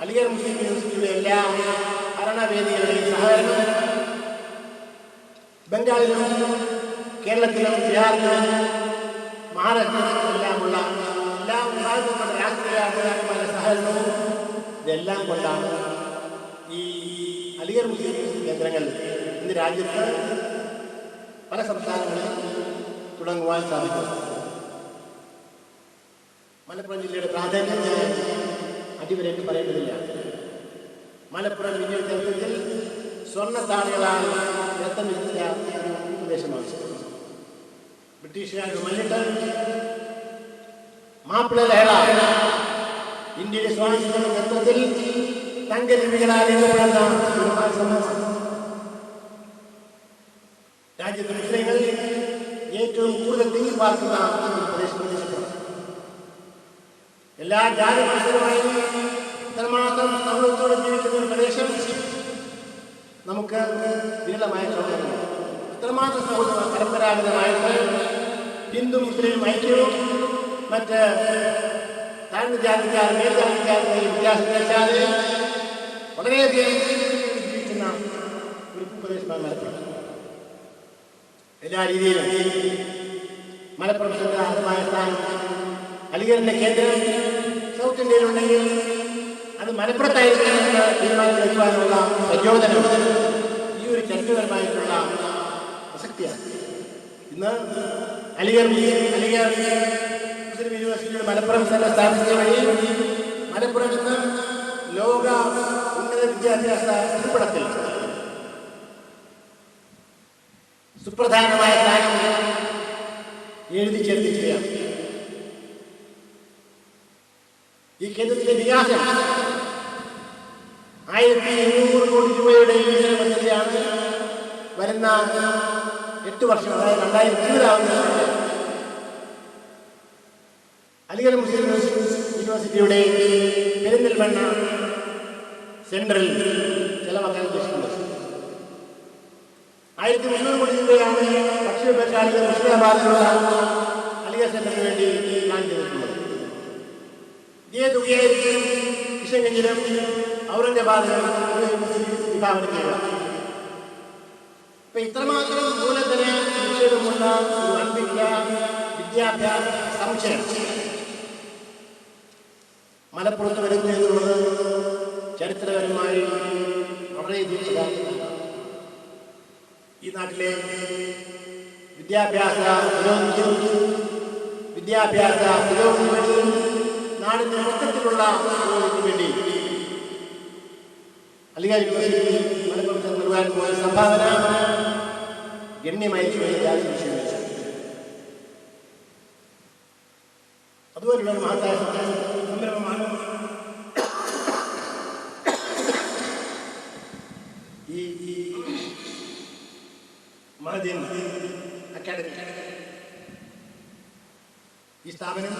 അലിഗഡ് മുസ്ലിം യൂണിവേഴ്സിറ്റിയുടെ എല്ലാ ഭരണവേദികളുടെയും സഹകരണം, ബംഗാളിലും കേരളത്തിലും ബീഹാറിലും മഹാരാഷ്ട്രയിലെല്ലാമുള്ള എല്ലാ വിഭാഗത്തിലുള്ള രാഷ്ട്രീയ നേതാക്കന്മാരുടെ സഹകരണവും ഇതെല്ലാം കൊണ്ടാണ് ഈ അലിഗഡ് മുസ്ലിം യൂണിവേഴ്സിറ്റി കേന്ദ്രങ്ങൾ ഇന്ന് രാജ്യത്ത് പല സംസ്ഥാനങ്ങളിൽ തുടങ്ങുവാൻ സാധിക്കും. മലപ്പുറം ജില്ലയുടെ പ്രാധാന്യം ഞാൻ അടിവരയിട്ട് പറയേണ്ടതില്ല. മലപ്പുറം ഇന്ത്യൻ ചരിത്രത്തിൽ സ്വർണ്ണത്താളുകളാൽ രക്തം വിധിച്ച ഒരു പ്രദേശമാണ്. ബ്രിട്ടീഷുകാരുടെ മല്ലിട്ട് മാപ്പിള ലഹള ഇന്ത്യയുടെ സ്വാതന്ത്ര്യ നേതൃത്വത്തിൽ തങ്കലിപികളാൽ എഴുതപ്പെടുന്ന ഒരു സംഭവമാണ്. രാജ്യത്തെ മുസ്ലിങ്ങൾ ഏറ്റവും കൂടുതൽ തിങ്ങിപ്പാർക്കുന്ന ഒരു പ്രദേശമാണ്. എല്ലാ ജാതി മനുഷ്യരുമായും ഇത്രമാത്രം സൗഹൃദത്തോടെ ജീവിക്കുന്ന ഒരു പ്രദേശം നമുക്ക് വിരളമായ സൗഹൃദമാണ്. ഇത്രമാത്രം സൗഹൃദം പരമ്പരാഗതമായിട്ട് ഹിന്ദു മുസ്ലിം ഐക്യവും മറ്റ് താഴ്ന്ന ജാതിക്കാർ മേൽജാതിക്കാരുടെയും വ്യത്യാസം വെച്ചാതെ വളരെയധികം ജീവിക്കുന്ന ഒരു പ്രദേശമാണ് മലപ്പുറം. എല്ലാ രീതിയിലും മലപ്പുറത്തിന്റെ അർഹമായ സ്ഥാനം അലിഗഡിന്റെ കേന്ദ്രം സൗത്ത് ഇന്ത്യയിലുണ്ടെങ്കിൽ അത് മലപ്പുറത്തായിരിക്കണമെന്ന് തീരുമാനമെടുക്കുവാനുള്ള പ്രചോദനം ഈ ഒരു ചരിത്രപരമായിട്ടുള്ള പ്രസക്തിയാണ്. ഇന്ന് അലിഗഡ് മുസ്ലിം യൂണിവേഴ്സിറ്റിയുടെ മലപ്പുറം സെന്റർ സ്ഥാപിച്ചത് വഴി മലപ്പുറം ഇന്ന് ലോക ഉന്നത വിദ്യാഭ്യാസ ഭൂപടത്തിൽ സുപ്രധാനമായ സ്ഥാനം എഴുതി ചേർത്തിരിക്കുകയാണ്. ഈ കേന്ദ്രത്തിലെ വികാസം 1700 കോടി രൂപയുടെ വികസന പദ്ധതിയാണ് വരുന്ന 8 വർഷം, അതായത് 2020 അലിഗഡ് മുസ്ലിം യൂണിവേഴ്സിറ്റിയുടെ പെരിന്തൽമണ്ണ സെൻട്രൽ ചെലവാക്കാൻ ഉദ്ദേശിക്കുന്നത്. 1300 കോടി രൂപയാണ് പശ്ചിമ ബംഗാളിലെ മുർഷിദാബാദിലുള്ള അലിഗഡ് സെന്ററിന് വേണ്ടി പ്ലാൻ ചെയ്തിട്ടുള്ളത്. ഇതേ തുകയായിരിക്കും കിഷൻഗഞ്ചിലും ഔറംഗാബാദിലും വിഭാവനം ചെയ്യുക. ഇപ്പൊ ഇത്രമാത്രം മൂലധന നിക്ഷേപമുള്ള ഒരു വൻപിച്ച വിദ്യാഭ്യാസ സമുച്ചയം മലപ്പുറത്ത് വരുന്നു എന്നുള്ളത് ചരിത്രപരമായി വളരെയധികം പ്രധാനമാണ്. ഈ നാട്ടിലെ വിദ്യാഭ്യാസ പുരോഗതിക്ക് വേണ്ടി നാടിന്റെ മൊത്തത്തിലുള്ള പുരോഗതിക്ക് വേണ്ടി അലിഗഡ് യൂണിവേഴ്സിറ്റി മലപ്പുറത്ത് നൽകാൻ പോയ സംഭാവന ഗണ്യമായി അതുപോലുള്ള മഹത്തായ സംരംഭമാണ് ഈ മഹദീൻ അക്കാദമി. ഈ സ്ഥാപനം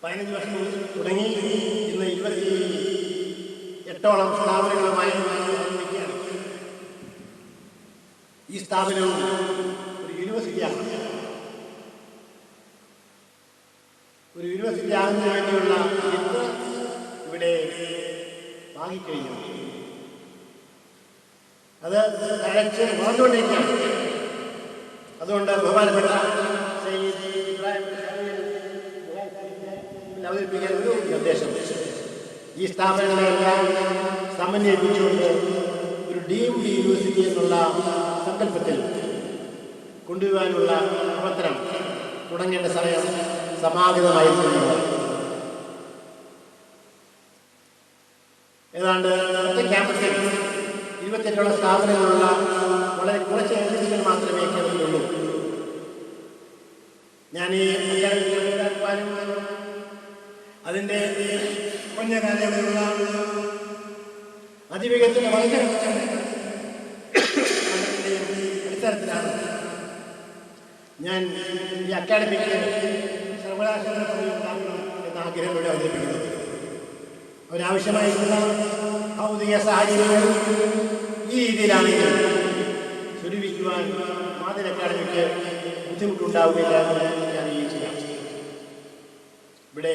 15 വർഷം തുടങ്ങി ഇന്ന് 28ഓളം സ്ഥാപനങ്ങളുമായി നിർമ്മിക്കുകയാണ്. ഈ സ്ഥാപനവും ഒരു യൂണിവേഴ്സിറ്റിയാണ്. ഒരു യൂണിവേഴ്സിറ്റി ആകുന്നതിന് വേണ്ടിയുള്ള വിത്ത് ഇവിടെ വാങ്ങിക്കഴിഞ്ഞു. അത് തഴച്ച് വളർന്നുകൊണ്ടിരിക്കുകയാണ്. അതുകൊണ്ട് ബഹുമാനപ്പെട്ട അവതരിപ്പിക്കാൻ ഒരു നിർദ്ദേശം, ഈ സ്ഥാപനങ്ങളെല്ലാം സമന്വയിപ്പിച്ചുകൊണ്ട് ഒരു ഡീംഡ് യൂണിവേഴ്സിറ്റി എന്നുള്ള സങ്കല്പത്തിൽ കൊണ്ടുപോകാനുള്ള പ്രവർത്തനം തുടങ്ങേണ്ട സമയം സമാഗതമായിരിക്കുന്നു. ഏതാണ്ട് 10 ക്യാമ്പസിൽ ഇരുപത്തെട്ടോളം സ്ഥാപനങ്ങളുള്ള വളരെ കുറച്ച് ഏജൻസികൾ മാത്രമേ കേരളത്തിലുള്ളൂ. ഞാൻ ഈ അതിൻ്റെ കുറഞ്ഞ കാലയളവിലുള്ള അതിവേഗത്തിൻ്റെ വളർച്ചയുടെ അടിസ്ഥാനത്തിലാണ് ഞാൻ ഈ അക്കാഡമിക്ക് സർവകലാശാല ഉണ്ടാക്കണം എന്ന ആഗ്രഹത്തോടെ അവതരിപ്പിക്കുന്നത്. അവരാവശ്യമായിട്ടുള്ള ഭൗതിക സാഹചര്യങ്ങൾ ഈ രീതിയിലാണെങ്കിൽ സ്വരൂപിക്കുവാൻ മാതൃ അക്കാഡമിക്ക് ബുദ്ധിമുട്ടുണ്ടാവുകയില്ല എന്ന് ഞാൻ അറിയുകയും ചെയ്യാം. ഇവിടെ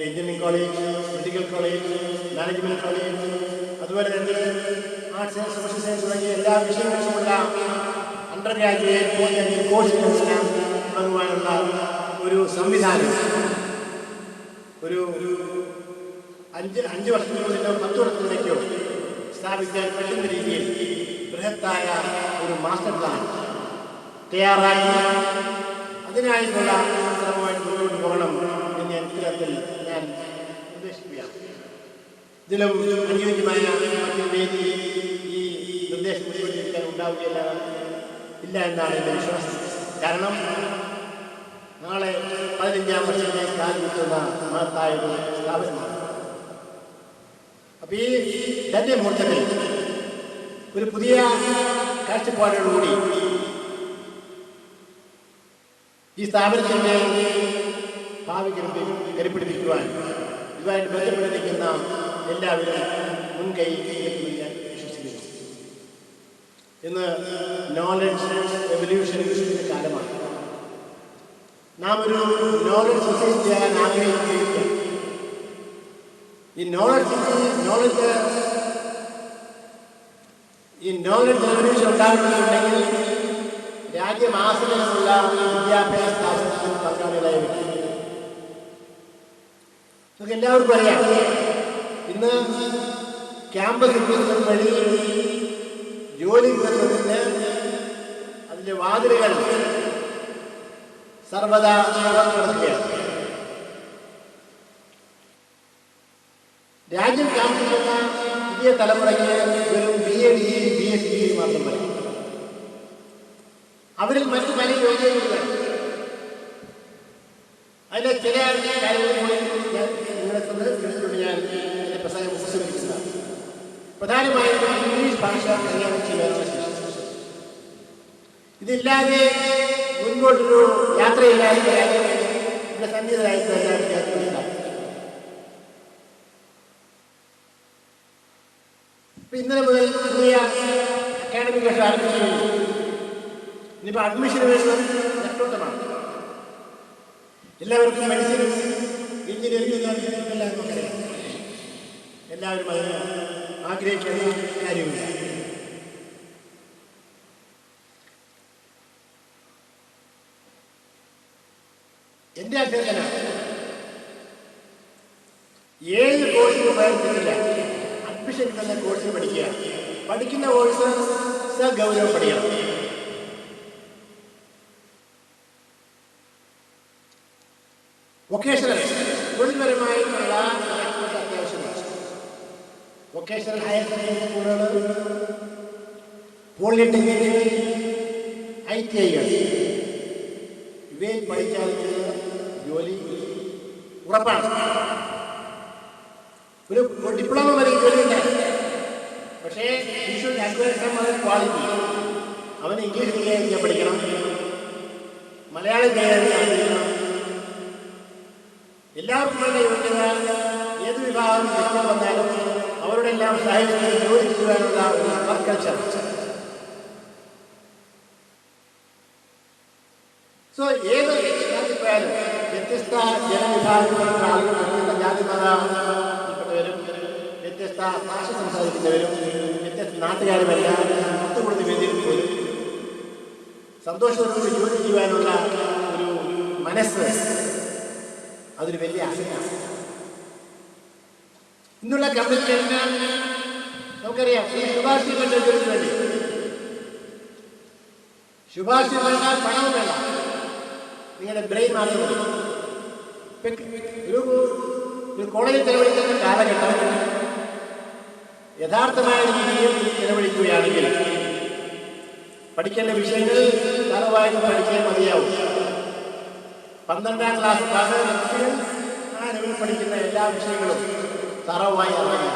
engineering college, medical college, management college, അതുപോലെ തന്നെ ആർട്സ് ആൻഡ് സോഷ്യൽ സയൻസ് തുടങ്ങിയ എല്ലാ വിഷയങ്ങളിലുമുള്ള അണ്ടർ ഗ്രാജുവേറ്റ് പോസ്റ്റ് ഗ്രാജുവേറ്റ് കോഴ്സുകളെല്ലാം തുടങ്ങുവാനുള്ള ഒരു സംവിധാനം ഒരു 5 വർഷത്തിനുള്ളിലോ 10 വർഷത്തിലേക്കോ സ്ഥാപിക്കാൻ പറ്റുന്ന രീതിയിൽ ബൃഹത്തായ ഒരു മാസ്റ്റർ പ്ലാൻ തയ്യാറാക്കി അതിനായിട്ടുള്ള ശ്രമമായിട്ട് മുന്നോട്ട് പോകണം എന്ന് ഞാൻ ഇത്തരത്തിൽ ഞാൻ നിർദ്ദേശിക്കുകയാണ്. ഇതിലും അനുയോജ്യമായ മറ്റൊരു വേദി ഈ നിർദ്ദേശം മുന്നോട്ടിരിക്കാൻ ഉണ്ടാവുകയില്ല എന്നാണ് എൻ്റെ വിശ്വാസം. കാരണം നാളെ 15ാം വർഷത്തിലേക്ക് കാൽവെക്കുന്ന മഹത്തായ ഒരു സ്ഥാപനമാണ്. അപ്പോൾ ഈ തന്നെ മുഹൂർത്തത്തിൽ ഒരു പുതിയ കാഴ്ചപ്പാടോടുകൂടി ഈ സ്ഥാപനത്തിൻ്റെ ഭാവി കരുപ്പിടിപ്പിക്കുവാൻ ഇതുമായിട്ട് ബന്ധപ്പെട്ടിരിക്കുന്ന എല്ലാവരും മുൻകൈ എടുക്കുമെന്ന് ഞാൻ വിശ്വസിക്കുന്നു. ഇന്ന് നോളജ് റെവല്യൂഷൻ്റെ കാലമാണ്. നാം ഒരു നോളജ് സൊസൈറ്റി ആകാൻ ആഗ്രഹിക്കുകയാണ്. ഈ നോളജ് റെവല്യൂഷൻ ഉണ്ടാകുന്നുണ്ടെങ്കിൽ രാജ്യമാസകലമുള്ള വിദ്യാഭ്യാസ സ്ഥാപനത്തിൽ പങ്കാളികളായി വരും. നമുക്ക് എല്ലാവർക്കും അറിയാം, ഇന്ന് ക്യാമ്പസ് വികസനം വഴി ജോലി കിട്ടുന്നതിന് അതിൻ്റെ വാതിലുകൾ സർവദാ തുറക്കുകയാണ്. രാജ്യം താമസിക്കുന്ന പുതിയ തലമുറയ്ക്ക് വെറും BA ഡിഗ്രി BSc ഡിഗ്രി മാത്രം മതി. അവരിൽ മറ്റു പല യോഗ്യതകളും അതിലെ ചില കാര്യങ്ങൾ കൂടി ഞാൻ നിങ്ങളെ സംബന്ധിച്ചിടത്തോളം ഞാൻ എൻ്റെ പ്രസംഗം ഉപസംഹരിക്കുന്നതാണ്. പ്രധാനമായും ഇംഗ്ലീഷ് ഭാഷ കൈകാര്യം ചെയ്യാനുള്ള ശേഷി. ഇതില്ലാതെ മുൻപോട്ടൊരു യാത്രയില്ലാത്ത ഇവിടെ സന്നിഹിതരായിട്ട് എല്ലാ വിദ്യാർത്ഥികളുണ്ടാകും. ഇപ്പം ഇന്നലെ മുതൽ പുതിയ അക്കാഡമിക് വർഷം ആരംഭിച്ചു. ഇനിയിപ്പോൾ അഡ്മിഷന് വേണ്ടി നെട്ടോട്ടമാണ്. എല്ലാവർക്കും മെഡിസിനും എഞ്ചിനീയറിംഗ് എല്ലാം നമുക്കറിയാം. എല്ലാവരും അതിന് ആഗ്രഹിക്കുന്ന കാര്യമില്ല. എൻ്റെ അഭ്യർത്ഥന 7 കോഴ്സിന് ഉപയോഗിക്കുന്നില്ല. അഡ്മിഷൻ കിട്ടുന്ന കോഴ്സിന് പഠിക്കുക. പഠിക്കുന്ന കോഴ്സ് സഗൗരവം പഠിക്കണം. വൊക്കേഷണൽ തൊഴിൽപരമായിട്ടുള്ള അത്യാവശ്യമാണ്. വൊക്കേഷണൽ ഹയർ സെക്കൻഡറി സ്കൂളുകൾ, പോളിടെക്നിക്, ITIകൾ ഇവയിൽ പഠിച്ചാൽ ജോലി ഉറപ്പാണ്. ഒരു ഡിപ്ലോമ വരെ ജോലിയുണ്ട്. പക്ഷേ ഷുഡ് അഡ്വൈസ് ക്വാളിറ്റി. അവന് ഇംഗ്ലീഷ് കൈകാര്യം പഠിക്കണം, മലയാളം കൈകാര്യം പഠിക്കണം. എല്ലാവർക്കും വേണ്ട യോഗ്യത ഏത് വിഭാഗം വ്യക്തികൾ വന്നാലും അവരുടെ എല്ലാം സാഹചര്യത്തിൽ ജോലി ചെയ്യുവാനുള്ള ഒരു വർക്ക് കൾച്ചർ. സോ ഏത് രാജ്യത്തായാലും വ്യത്യസ്ത ജനവിഭാഗങ്ങളിലുള്ള ആളുകൾ, വ്യത്യസ്ത ജാതിമതപ്പെട്ടവരും വ്യത്യസ്ത ഭാഷ സംസാരിക്കുന്നവരും വ്യത്യസ്ത നാട്ടുകാരുമെല്ലാം ഒത്തുകൂടുന്ന വേദിയിൽ പോലും സന്തോഷത്തോടെ ജോലി ചെയ്യുവാനുള്ള ഒരു മനസ്സ് അതൊരു വലിയ ആശയമാണ്. ഇന്നുള്ള കമ്പനികളെല്ലാം നമുക്കറിയാം, ഈ ശുപാർശ ജോലിക്ക് വേണ്ടി ശുപാർശ വേണ്ടാൽ പണവും വേണ്ട, നിങ്ങളുടെ ബ്രെയിൻ മാത്രം മതി. ഒരു കോളേജിൽ ചെലവഴിക്കുന്ന കാലഘട്ടം യഥാർത്ഥമായ രീതിയിൽ ചെലവഴിക്കുകയാണെങ്കിൽ പഠിക്കേണ്ട വിഷയങ്ങൾ തറവായി പഠിച്ചേ മതിയാവും. 12ാം ക്ലാസ് പാസ്സായ ആ ലെവൽ പഠിക്കുന്ന എല്ലാ വിഷയങ്ങളും തറവായി അറിയണം.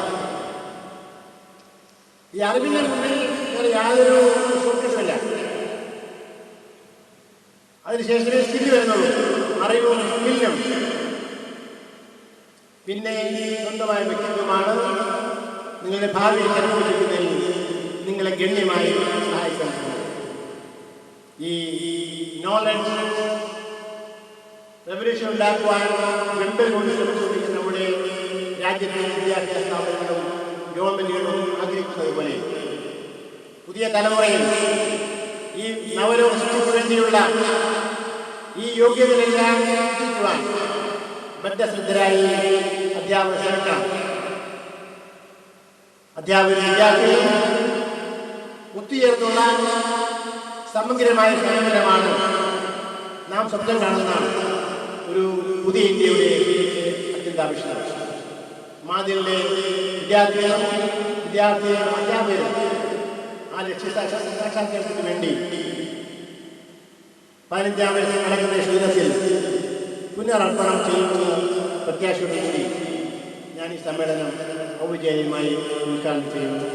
ഈ അറിവിന്റെ മുന്നിൽ യാതൊരു ഷോർട്ട്കട്ടുമില്ല. അതിനുശേഷമേ സ്കില്ല് വരുന്നുള്ളൂ. അറിവും സ്കില്ലും പിന്നെ സ്വന്തമായ വ്യക്തിത്വമാണ് നിങ്ങളുടെ ഭാവിയിൽ കണ്ടുപിടിക്കുന്നതിൽ നിങ്ങളെ ഗണ്യമായി സഹായിക്കാൻ പോകുന്നത്. ഈ നോളജ് റെവല്യൂഷൻ ഉണ്ടാക്കുവാൻ വെമ്പൽ കൊണ്ട് ശ്രമിച്ചുകൊണ്ടിരിക്കുന്ന നമ്മുടെ രാജ്യത്തെ വിദ്യാഭ്യാസ സ്ഥാപനങ്ങളും ഗവൺമെന്റുകളും ആഗ്രഹിക്കുന്നത് പോലെ പുതിയ തലമുറയിൽ ഈ നവലോക സൃഷ്ടിക്ക് വേണ്ടിയുള്ള ഈ യോഗ്യതകളെല്ലാം സൃഷ്ടിക്കുവാൻ ബദ്ധശ്രദ്ധരായി അധ്യാപകർ ശ്രമിക്കണം. അധ്യാപകർ വിദ്യാർത്ഥികളും ഒത്തുചേർന്നുള്ള സമഗ്രമായ സമീപനമാണ് നാം സ്വപ്നം കാണുന്ന ഒരു പുതിയ ഇന്ത്യയുടെ അത്യന്താപേക്ഷിതം. മാതിരിലെ വിദ്യാർത്ഥികളും അധ്യാപകരും ആ ലക്ഷ്യ സാക്ഷാത്കാരത്തിന് വേണ്ടി 15ാം വയസ്സിൽ നടക്കുന്ന ശൂന്യത്തിൽ പുനരർപ്പണം ചെയ്യുമെന്ന് പ്രത്യാശയോടുകൂടി ഞാൻ ഈ സമ്മേളനം ഔപചാരികമായി ഉദ്ഘാടനം ചെയ്യുന്നു.